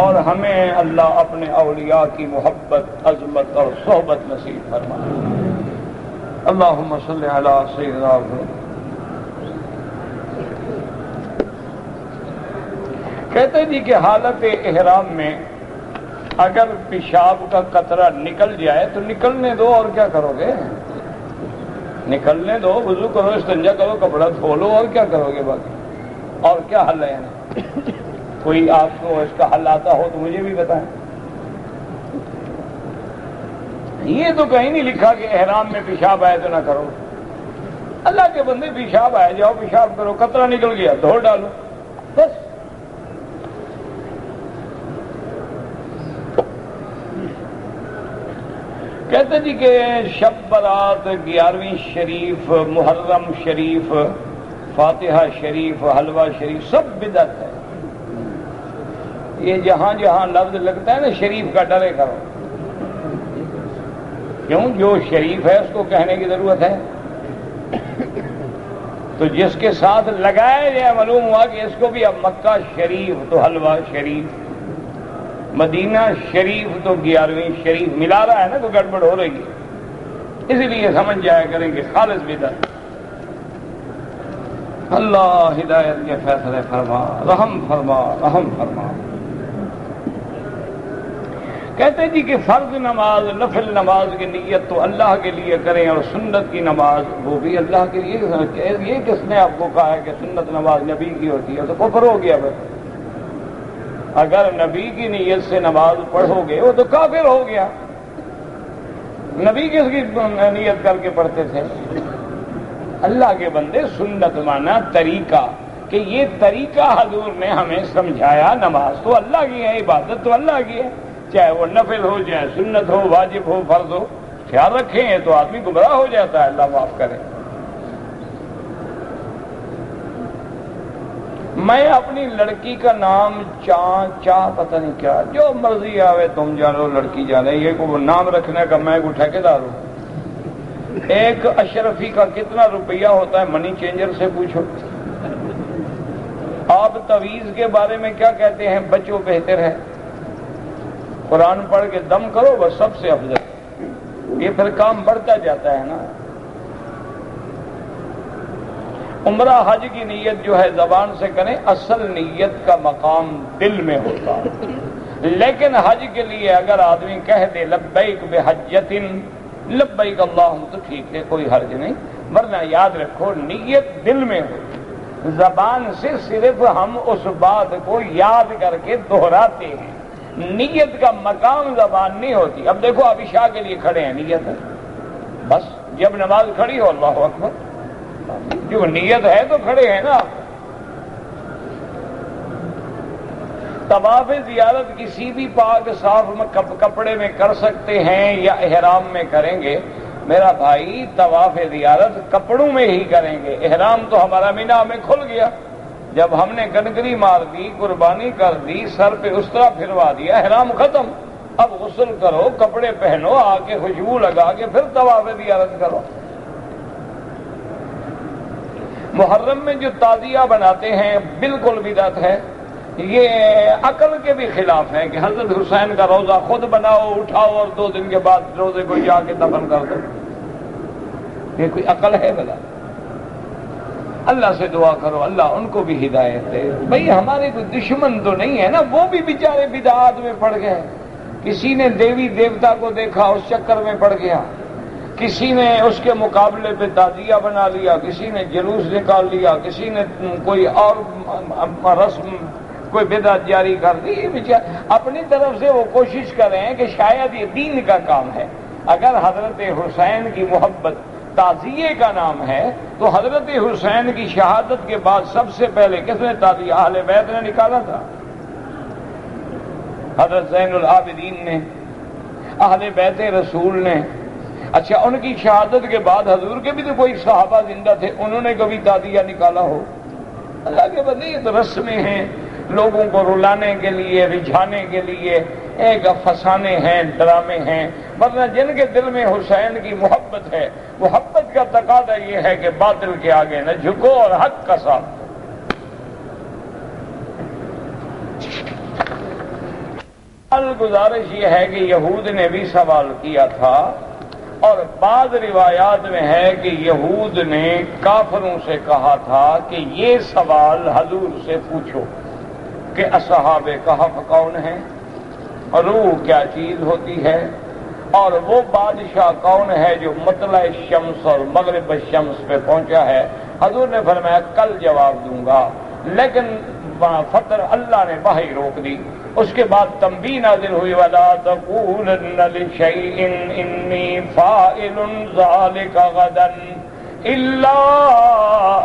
اور ہمیں اللہ اپنے اولیاء کی محبت، عظمت اور صحبت نصیب فرمائے۔ اللہم صلی علی سیدنا محمد۔ کہتے جی کہ حالت احرام میں اگر پیشاب کا قطرہ نکل جائے تو نکلنے دو، اور کیا کرو گے؟ نکلنے دو، وضو کرو، استنجا کرو، کپڑا دھو لو، اور کیا کرو گے باقی؟ اور کیا حل ہے؟ کوئی آپ کو اس کا حل آتا ہو تو مجھے بھی بتائیں۔ یہ تو کہیں نہیں لکھا کہ احرام میں پیشاب آئے تو نہ کرو۔ اللہ کے بندے پیشاب آئے جاؤ پیشاب کرو، قطرہ نکل گیا دھو ڈالو بس۔ کہتے جی کہ شب برات 11ویں شریف، محرم شریف، فاتحہ شریف، حلوہ شریف سب بدعت ہے۔ یہ جہاں جہاں لفظ لگتا ہے نا شریف کا ڈرے کرو، کیوں؟ جو شریف ہے اس کو کہنے کی ضرورت ہے؟ تو جس کے ساتھ لگائے یہ معلوم ہوا کہ اس کو بھی اب مکہ شریف تو حلوہ شریف، مدینہ شریف تو 11ویں شریف ملا رہا ہے نا، تو گڑبڑ ہو رہی ہے، اسی لیے سمجھ جایا کریں کہ خالص بدعت۔ اللہ ہدایت کے فیصلے فرما، رحم فرما، رحم فرما۔ کہتے جی کہ فرض نماز، نفل نماز کی نیت تو اللہ کے لیے کریں، اور سنت کی نماز وہ بھی اللہ کے لیے۔ یہ کس نے آپ کو کہا ہے کہ سنت نماز نبی کی ہوتی ہے؟ تو کفر ہو گیا بس۔ اگر نبی کی نیت سے نماز پڑھو گے وہ تو کافر ہو گیا، نبی کس کی نیت کر کے پڑھتے تھے؟ اللہ کے بندے، سنت مانا طریقہ، کہ یہ طریقہ حضور نے ہمیں سمجھایا. نماز تو اللہ کی ہے، عبادت تو اللہ کی ہے، چاہے وہ نفل ہو، چاہے سنت ہو، واجب ہو، فرض ہو. خیال رکھیں تو آدمی گمراہ ہو جاتا ہے، اللہ معاف کرے. میں اپنی لڑکی کا نام چاہ پتہ نہیں کیا، جو مرضی آوے تم جانو، لڑکی جانے، یہ کو نام رکھنے کا میں کوئی ٹھیکیدار ہوں؟ ایک اشرفی کا کتنا روپیہ ہوتا ہے؟ منی چینجر سے پوچھو. آپ تعویذ کے بارے میں کیا کہتے ہیں؟ بچو بہتر ہے، قرآن پڑھ کے دم کرو، بس سب سے افضل. یہ پھر کام بڑھتا جاتا ہے نا. عمرہ حج کی نیت جو ہے زبان سے کریں، اصل نیت کا مقام دل میں ہوتا ہے. لیکن حج کے لیے اگر آدمی کہہ دے لبیک بحجۃ، لبیک اللہم، تو ٹھیک ہے، کوئی حرج نہیں. ورنہ یاد رکھو نیت دل میں ہو. زبان سے صرف ہم اس بات کو یاد کر کے دہراتے ہیں، نیت کا مقام زبان نہیں ہوتی. اب دیکھو آپ عشاء کے لیے کھڑے ہیں، نیت ہے، بس جب نماز کھڑی ہو اللہ اکبر، جو نیت ہے تو کھڑے ہیں نا. طواف زیارت کسی بھی پاک صاف کپڑے میں کر سکتے ہیں یا احرام میں کریں گے؟ میرا بھائی طواف زیارت کپڑوں میں ہی کریں گے. احرام تو ہمارا مینا میں کھل گیا جب ہم نے کنکری مار دی، قربانی کر دی، سر پہ اس طرح پھروا دیا، احرام ختم. اب غسل کرو، کپڑے پہنو، آ کے خوشبو لگا کے پھر طواف زیارت کرو. محرم میں جو تعزیہ بناتے ہیں بالکل بدعت ہے. یہ عقل کے بھی خلاف ہے کہ حضرت حسین کا روزہ خود بناؤ، اٹھاؤ اور 2 دن کے بعد روزے کو جا کے دفن کر دو. یہ کوئی عقل ہے بلا؟ اللہ سے دعا کرو اللہ ان کو بھی ہدایت دے. بھئی ہمارے کوئی دشمن تو نہیں ہے نا، وہ بھی بیچارے بدعات میں پڑ گئے. کسی نے دیوی دیوتا کو دیکھا، اس چکر میں پڑ گیا. کسی نے اس کے مقابلے پہ تعزیہ بنا لیا، کسی نے جلوس نکال لیا، کسی نے کوئی اور رسم، کوئی بدعت جاری کر دی. اپنی طرف سے وہ کوشش کر رہے ہیں کہ شاید یہ دین کا کام ہے. اگر حضرت حسین کی محبت تعزیے کا نام ہے تو حضرت حسین کی شہادت کے بعد سب سے پہلے کس نے تعزیہ؟ اہل بیت نے نکالا تھا. حضرت زین العابدین نے، اہل بیت رسول نے. اچھا ان کی شہادت کے بعد حضور کے بھی تو کوئی صحابہ زندہ تھے، انہوں نے کبھی تعزیہ نکالا ہو؟ اللہ کے بندے یہ تو رسمیں ہیں، لوگوں کو رلانے کے لیے، رجھانے کے لیے، ایک افسانے ہیں، ڈرامے ہیں. ورنہ جن کے دل میں حسین کی محبت ہے، محبت کا تقاضا یہ ہے کہ باطل کے آگے نہ جھکو اور حق کا ساتھ. گزارش یہ ہے کہ یہود نے بھی سوال کیا تھا، اور بعض روایات میں ہے کہ یہود نے کافروں سے کہا تھا کہ یہ سوال حضور سے پوچھو کہ اصحاب کہف کون ہیں، روح کیا چیز ہوتی ہے، اور وہ بادشاہ کون ہے جو مطلع الشمس اور مغرب الشمس پہ پہنچا ہے. حضور نے فرمایا کل جواب دوں گا. لیکن فطر اللہ نے وحی روک دی. اس کے بعد تنبیہ نازل ہوئی وَلَا تَقُولَنَّ لِشَيْءٍ إِنِّي فَاعِلٌ ذَلِكَ غَدًا إِلَّا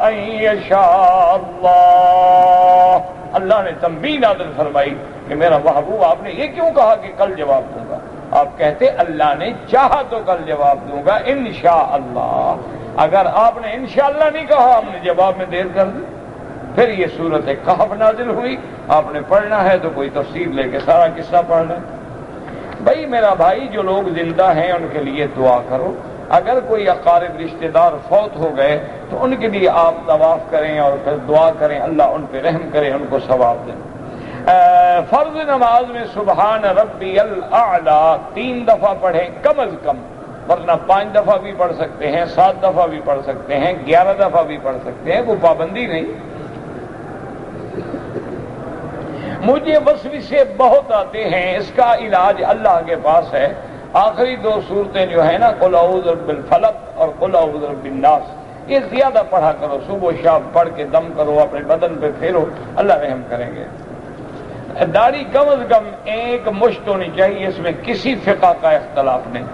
أَن يَشَاءَ اللَّهُ. اللہ نے تنبیہ نازل فرمائی کہ میرا محبوب آپ نے یہ کیوں کہا کہ کل جواب دوں گا؟ آپ کہتے اللہ نے چاہا تو کل جواب دوں گا انشاءاللہ. اگر آپ نے انشاءاللہ نہیں کہا، ہم نے جواب میں دیر کر دی. پھر یہ صورت کہف نازل ہوئی. آپ نے پڑھنا ہے تو کوئی تفسیر لے کے سارا قصہ پڑھ لیں. بھائی میرا بھائی جو لوگ زندہ ہیں ان کے لیے دعا کرو. اگر کوئی اقارب رشتہ دار فوت ہو گئے تو ان کے لیے آپ طواف کریں اور پھر دعا کریں اللہ ان پہ رحم کرے، ان کو ثواب دیں. فرض نماز میں سبحان ربی الاعلیٰ 3 دفعہ پڑھیں کم از کم، ورنہ 5 دفعہ بھی پڑھ سکتے ہیں، 7 دفعہ بھی پڑھ سکتے ہیں، 11 دفعہ بھی پڑھ سکتے ہیں، کوئی پابندی نہیں. مجھے وسوسے بہت آتے ہیں، اس کا علاج اللہ کے پاس ہے. آخری 2 صورتیں جو ہیں نا، قل اعوذ برب الفلق اور قل اعوذ برب الناس، یہ زیادہ پڑھا کرو. صبح و شام پڑھ کے دم کرو، اپنے بدن پہ پھیرو، اللہ رحم کریں گے. داڑھی کم از کم 1 مشت ہونی چاہیے، اس میں کسی فقہ کا اختلاف نہیں.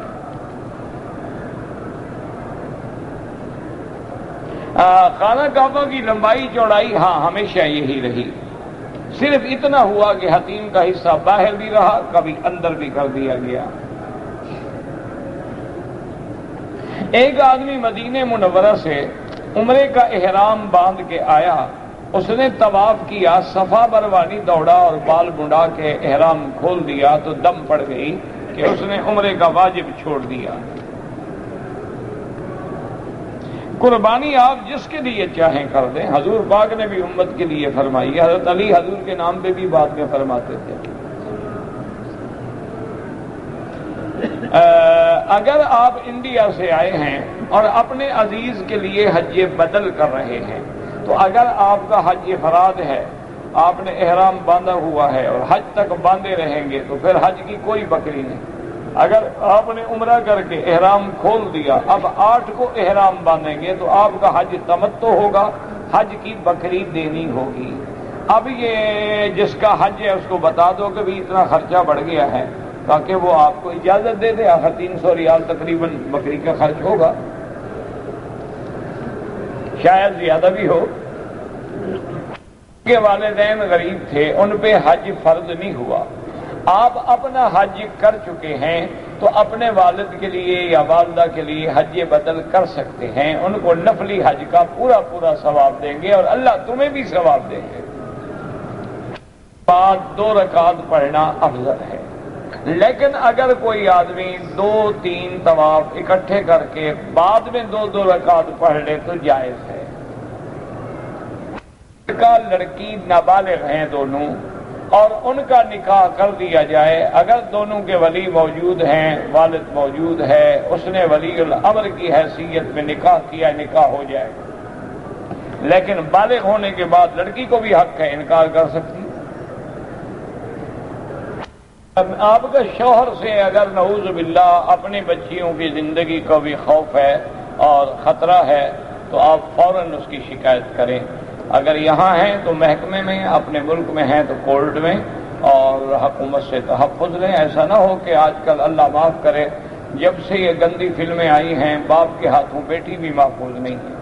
خانہ کعبہ کی لمبائی چوڑائی ہاں ہمیشہ یہی رہی، صرف اتنا ہوا کہ حتیم کا حصہ باہر بھی رہا، کبھی اندر بھی کر دیا گیا۔ ایک آدمی مدینہ منورہ سے عمرے کا احرام باندھ کے آیا، اس نے طواف کیا، صفا مروہ دوڑا اور بال منڈا کے احرام کھول دیا تو دم پڑ گئی کہ اس نے عمرے کا واجب چھوڑ دیا۔ قربانی آپ جس کے لیے چاہیں کر دیں، حضور پاک نے بھی امت کے لیے فرمائی، حضرت علی حضور کے نام پہ بھی بعد میں فرماتے تھے۔ اگر آپ انڈیا سے آئے ہیں اور اپنے عزیز کے لیے حج بدل کر رہے ہیں تو اگر آپ کا حج افراد ہے، آپ نے احرام باندھا ہوا ہے اور حج تک باندھے رہیں گے تو پھر حج کی کوئی بکری نہیں۔ اگر آپ نے عمرہ کر کے احرام کھول دیا، اب 8 کو احرام باندھیں گے تو آپ کا حج تمتع ہوگا، حج کی بکری دینی ہوگی۔ اب یہ جس کا حج ہے اس کو بتا دو کہ بھی اتنا خرچہ بڑھ گیا ہے تاکہ وہ آپ کو اجازت دے دے، آخر 300 ریال تقریباً بکری کا خرچ ہوگا، شاید زیادہ بھی ہو۔ کے والدین غریب تھے، ان پہ حج فرض نہیں ہوا، آپ اپنا حج کر چکے ہیں تو اپنے والد کے لیے یا والدہ کے لیے حج بدل کر سکتے ہیں، ان کو نفلی حج کا پورا پورا ثواب دیں گے اور اللہ تمہیں بھی ثواب دیں گے۔ بعد 2 رکعت پڑھنا افضل ہے، لیکن اگر کوئی آدمی 2-3 طواف اکٹھے کر کے بعد میں 2 رکعت پڑھ لے تو جائز ہے۔ لڑکا لڑکی نابالغ ہیں دونوں اور ان کا نکاح کر دیا جائے، اگر دونوں کے ولی موجود ہیں، والد موجود ہے، اس نے ولی الامر کی حیثیت میں نکاح کیا، نکاح ہو جائے، لیکن بالغ ہونے کے بعد لڑکی کو بھی حق ہے، انکار کر سکتی۔ آپ کا شوہر سے اگر نعوذ باللہ اپنی بچیوں کی زندگی کا بھی خوف ہے اور خطرہ ہے تو آپ فوراً اس کی شکایت کریں، اگر یہاں ہیں تو محکمے میں، اپنے ملک میں ہیں تو کورٹ میں، اور حکومت سے تحفظ لیں۔ ایسا نہ ہو کہ آج کل اللہ معاف کرے جب سے یہ گندی فلمیں آئی ہیں باپ کے ہاتھوں بیٹی بھی محفوظ نہیں ہے۔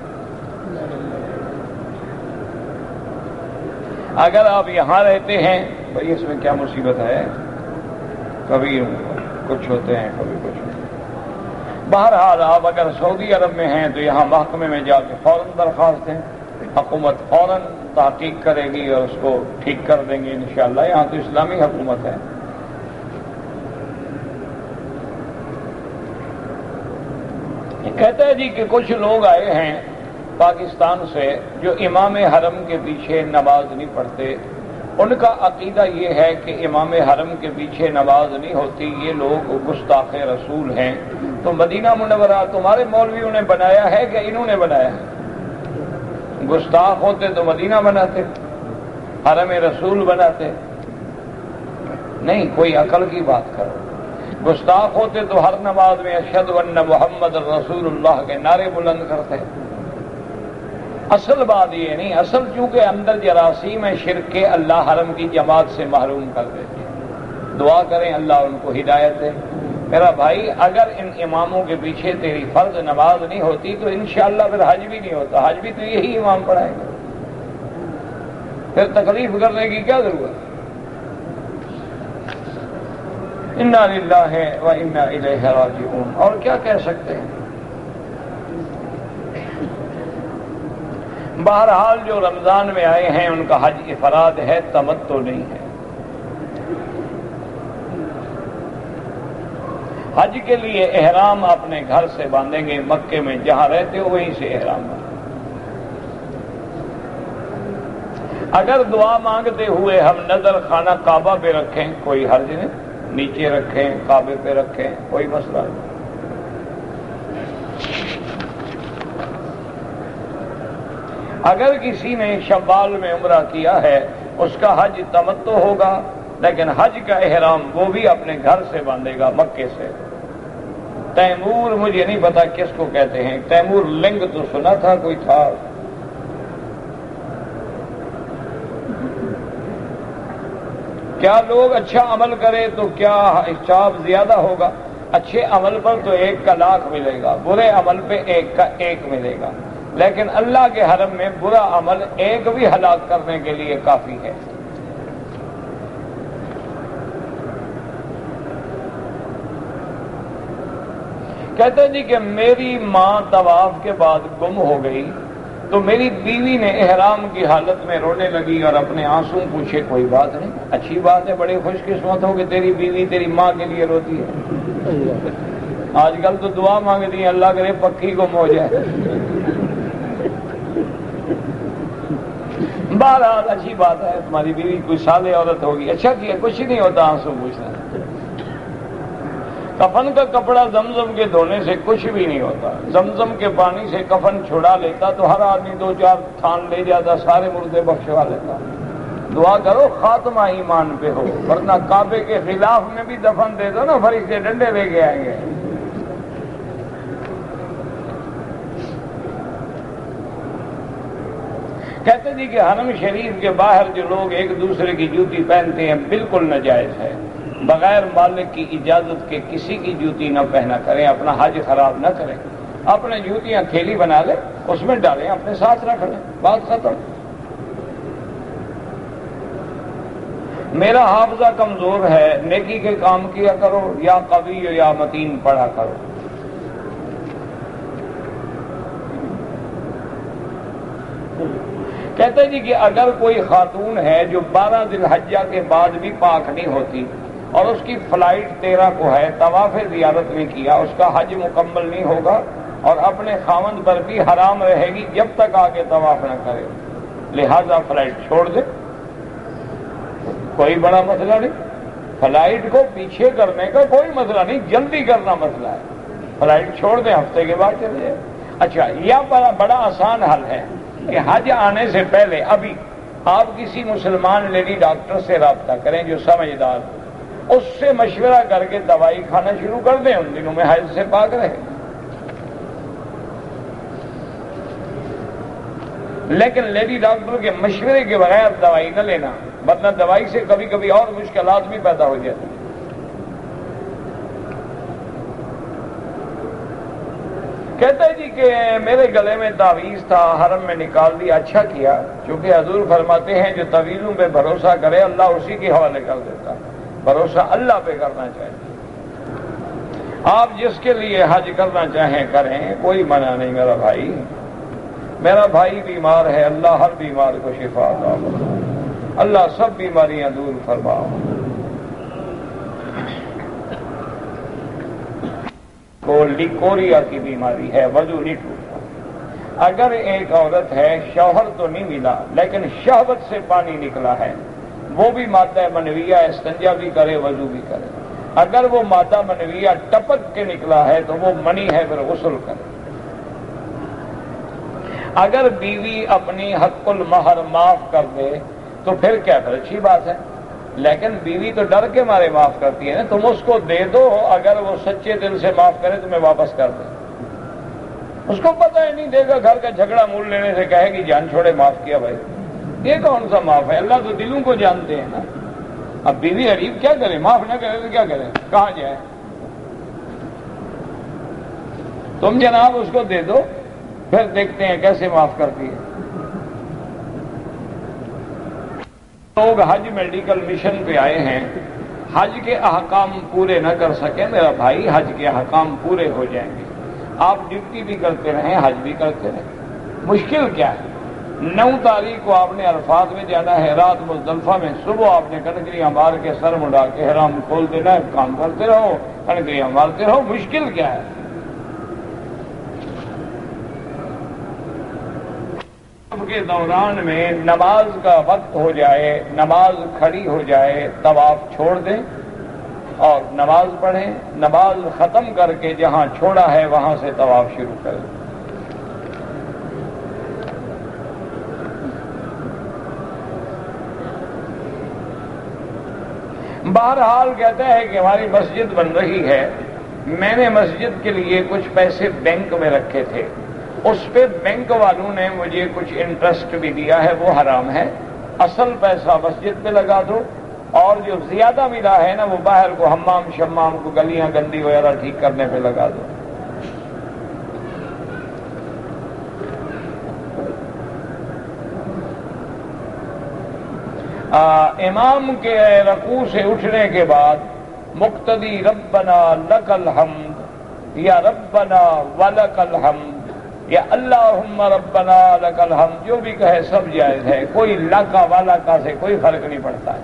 اگر آپ یہاں رہتے ہیں، بھائی اس میں کیا مصیبت ہے، کبھی کچھ ہوتے ہیں کبھی کچھ ہوتے ہیں۔ بہرحال آپ اگر سعودی عرب میں ہیں تو یہاں محکمے میں جا کے فوراً درخواست دیں، حکومت فوراً تحقیق کرے گی اور اس کو ٹھیک کر دیں گے انشاءاللہ۔ یہاں تو اسلامی حکومت ہے۔ کہتا ہے جی کہ کچھ لوگ آئے ہیں پاکستان سے جو امام حرم کے پیچھے نماز نہیں پڑھتے، ان کا عقیدہ یہ ہے کہ امام حرم کے پیچھے نماز نہیں ہوتی، یہ لوگ گستاخ رسول ہیں۔ تو مدینہ منورہ تمہارے مولویوں نے بنایا ہے کہ انہوں نے بنایا ہے؟ گستاخ ہوتے تو مدینہ بناتے، حرم رسول بناتے؟ نہیں، کوئی عقل کی بات کرو۔ گستاخ ہوتے تو ہر نماز میں اشہد ان محمد رسول اللہ کے نعرے بلند کرتے۔ اصل بات یہ نہیں، اصل چونکہ اندر جراثیم ہے شرک کے، اللہ حرم کی جماعت سے محروم کر دیتے ہیں۔ دعا کریں اللہ ان کو ہدایت دے۔ میرا بھائی اگر ان اماموں کے پیچھے تیری فرض نماز نہیں ہوتی تو انشاءاللہ پھر حج بھی نہیں ہوتا، حج بھی تو یہی امام پڑھائے گا، پھر تکلیف کرنے کی کیا ضرورت؟ انا للہ و انا الیہ راجعون، اور کیا کہہ سکتے ہیں۔ بہرحال جو رمضان میں آئے ہیں ان کا حج افراد ہے، تمتع نہیں ہے۔ حج کے لیے احرام اپنے گھر سے باندھیں گے، مکے میں جہاں رہتے ہو وہیں سے احرام باندھیں۔ اگر دعا مانگتے ہوئے ہم نظر خانہ کعبہ پہ رکھیں کوئی حرج نہیں، نیچے رکھیں، کعبے پہ رکھیں، کوئی مسئلہ نہیں۔ اگر کسی نے شوال میں عمرہ کیا ہے اس کا حج تمتع ہوگا، لیکن حج کا احرام وہ بھی اپنے گھر سے باندھے گا، مکے سے۔ تیمور مجھے نہیں پتا کس کو کہتے ہیں، تیمور لنگ تو سنا تھا کوئی تھا۔ کیا لوگ اچھا عمل کرے تو کیا حساب زیادہ ہوگا؟ اچھے عمل پر تو 1 کا 1,00,000 ملے گا، برے عمل پہ 1 کا 1 ملے گا۔ لیکن اللہ کے حرم میں برا عمل ایک بھی ہلاک کرنے کے لیے کافی ہے۔ کہتے جی کہ میری ماں طواف کے بعد گم ہو گئی تو میری بیوی نے احرام کی حالت میں رونے لگی اور اپنے آنسو پوچھے۔ کوئی بات نہیں، اچھی بات ہے، بڑے خوش قسمت ہو کہ تیری بیوی تیری ماں کے لیے روتی ہے۔ آج کل تو دعا مانگتی ہیں اللہ کرے پکی گم ہو جائے۔ بہرحال اچھی بات ہے، تمہاری بیوی کوئی صالح عورت ہوگی، اچھا کیا، کچھ نہیں ہوتا آنسو پوچھنا۔ کفن کا کپڑا زمزم کے دھونے سے کچھ بھی نہیں ہوتا، زمزم کے پانی سے کفن چھڑا لیتا تو ہر آدمی 2-4 تھان لے جاتا، سارے مردے بخشوا لیتا۔ دعا کرو خاتمہ ایمان پہ ہو، ورنہ کعبے کے خلاف میں بھی دفن دے دو نا، فرشتے ڈنڈے لے کے آئیں گے۔ کہتے جی کہ حرم شریف کے باہر جو لوگ ایک دوسرے کی جوتی پہنتے ہیں بالکل ناجائز ہے، بغیر مالک کی اجازت کے کسی کی جوتی نہ پہنا کریں، اپنا حج خراب نہ کریں، اپنے جوتیاں تھیلی بنا لیں، اس میں ڈالیں، اپنے ساتھ رکھ لیں، بات ختم۔ میرا حافظہ کمزور ہے، نیکی کے کام کیا کرو، یا قوی یا متین پڑھا کرو۔ کہتے جی کہ اگر کوئی خاتون ہے جو 12 ذی الحجہ کے بعد بھی پاک نہیں ہوتی اور اس کی فلائٹ 13 کو ہے، طواف زیارت نہیں کیا، اس کا حج مکمل نہیں ہوگا اور اپنے خاوند پر بھی حرام رہے گی جب تک آگے طواف نہ کرے، لہذا فلائٹ چھوڑ دے، کوئی بڑا مسئلہ نہیں۔ فلائٹ کو پیچھے کرنے کا کوئی مسئلہ نہیں، جلدی کرنا مسئلہ ہے، فلائٹ چھوڑ دیں، ہفتے کے بعد چلے جائے۔ اچھا، یہ بڑا آسان حل ہے کہ حج آنے سے پہلے ابھی آپ کسی مسلمان لیڈی ڈاکٹر سے رابطہ کریں جو سمجھدار، اس سے مشورہ کر کے دوائی کھانا شروع کر دیں، ان دنوں میں حیض سے پاک رہے۔ لیکن لیڈی ڈاکٹر کے مشورے کے بغیر دوائی نہ لینا، ورنہ دوائی سے کبھی کبھی اور مشکلات بھی پیدا ہو جاتی ہیں۔ کہتا ہے جی کہ میرے گلے میں تعویذ تھا، حرم میں نکال دیا، اچھا کیا، چونکہ حضور فرماتے ہیں جو تعویذوں پہ بھروسہ کرے اللہ اسی کے حوالے کر دیتا، بھروسہ اللہ پہ کرنا چاہیے۔ آپ جس کے لیے حج کرنا چاہیں کریں، کوئی منع نہیں میرا بھائی۔ میرا بھائی بیمار ہے، اللہ ہر بیمار کو شفا عطا فرمائے، اللہ سب بیماریاں دور فرماؤ۔ لیکوریا کی بیماری ہے، وضو نہیں ٹوٹتا۔ اگر ایک عورت ہے، شوہر تو نہیں ملا لیکن شہوت سے پانی نکلا ہے، وہ بھی مادہ منویہ، استنجا بھی کرے، وضو بھی کرے۔ اگر وہ مادہ منویہ ٹپک کے نکلا ہے تو وہ منی ہے، پھر غسل کرے۔ اگر بیوی اپنی حق المہر معاف کر دے تو پھر کیا، پھر اچھی بات ہے، لیکن بیوی تو ڈر کے مارے معاف کرتی ہے نا، تم اس کو دے دو، اگر وہ سچے دل سے معاف کرے تمہیں واپس کر دے۔ اس کو پتہ ہی نہیں، دے گا گھر کا جھگڑا مول لینے سے کہے گی جان چھوڑے معاف کیا بھائی، یہ کون سا معاف ہے؟ اللہ تو دلوں کو جانتے ہیں نا۔ اب بیوی حریف کیا کرے، معاف نہ کرے تو کیا کرے، کہاں جائے؟ تم جناب اس کو دے دو، پھر دیکھتے ہیں کیسے معاف کرتی ہے۔ لوگ حج میڈیکل مشن پہ آئے ہیں، حج کے احکام پورے نہ کر سکے، میرا بھائی حج کے احکام پورے ہو جائیں گے۔ آپ ڈیوٹی بھی کرتے رہیں، حج بھی کرتے رہیں، مشکل کیا ہے؟ 9 تاریخ کو آپ نے عرفات میں جانا ہے، رات مزدلفہ میں، صبح آپ نے کنکریاں مار کے سر مڑا کے احرام کھول دینا ہے، کام کرتے رہو، کنکریاں مارتے رہو، مشکل کیا ہے؟ کے دوران میں نماز کا وقت ہو جائے، نماز کھڑی ہو جائے، طواف چھوڑ دیں اور نماز پڑھیں، نماز ختم کر کے جہاں چھوڑا ہے وہاں سے طواف شروع کریں۔ بہرحال کہتا ہے کہ ہماری مسجد بن رہی ہے، میں نے مسجد کے لیے کچھ پیسے بینک میں رکھے تھے، اس پہ بینک والوں نے مجھے کچھ انٹرسٹ بھی دیا ہے، وہ حرام ہے، اصل پیسہ مسجد پہ لگا دو اور جو زیادہ ملا ہے نا وہ باہر کو حمام شمام کو گلیاں گندی وغیرہ ٹھیک کرنے پہ لگا دو۔ امام کے رکوع سے اٹھنے کے بعد مقتدی ربنا لکل حمد یا ربنا ولک الحمد یا اللہم ربنا لک الحمد جو بھی کہے سب جائز ہے، کوئی لکا والا کا سے کوئی فرق نہیں پڑتا ہے۔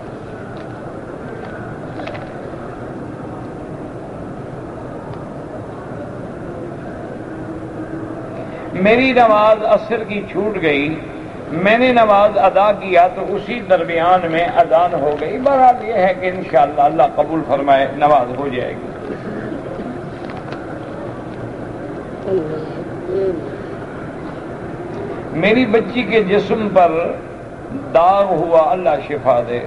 میری نماز عصر کی چھوٹ گئی، میں نے نماز ادا کیا تو اسی درمیان میں اذان ہو گئی۔ بہرحال یہ ہے کہ انشاءاللہ اللہ قبول فرمائے نماز ہو جائے گی۔ میری بچی کے جسم پر داغ ہوا، اللہ شفا دے،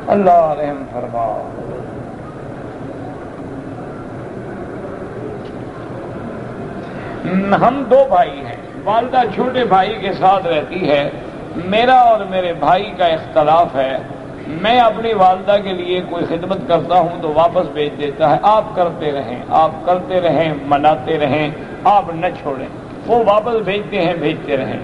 اللہ رحم فرما۔ ہم دو بھائی ہیں، والدہ چھوٹے بھائی کے ساتھ رہتی ہے، میرا اور میرے بھائی کا اختلاف ہے۔ میں اپنی والدہ کے لیے کوئی خدمت کرتا ہوں تو واپس بھیج دیتا ہے، آپ کرتے رہیں، آپ کرتے رہیں، مناتے رہیں، آپ نہ چھوڑیں۔ وہ واپس بھیجتے ہیں، بھیجتے رہیں۔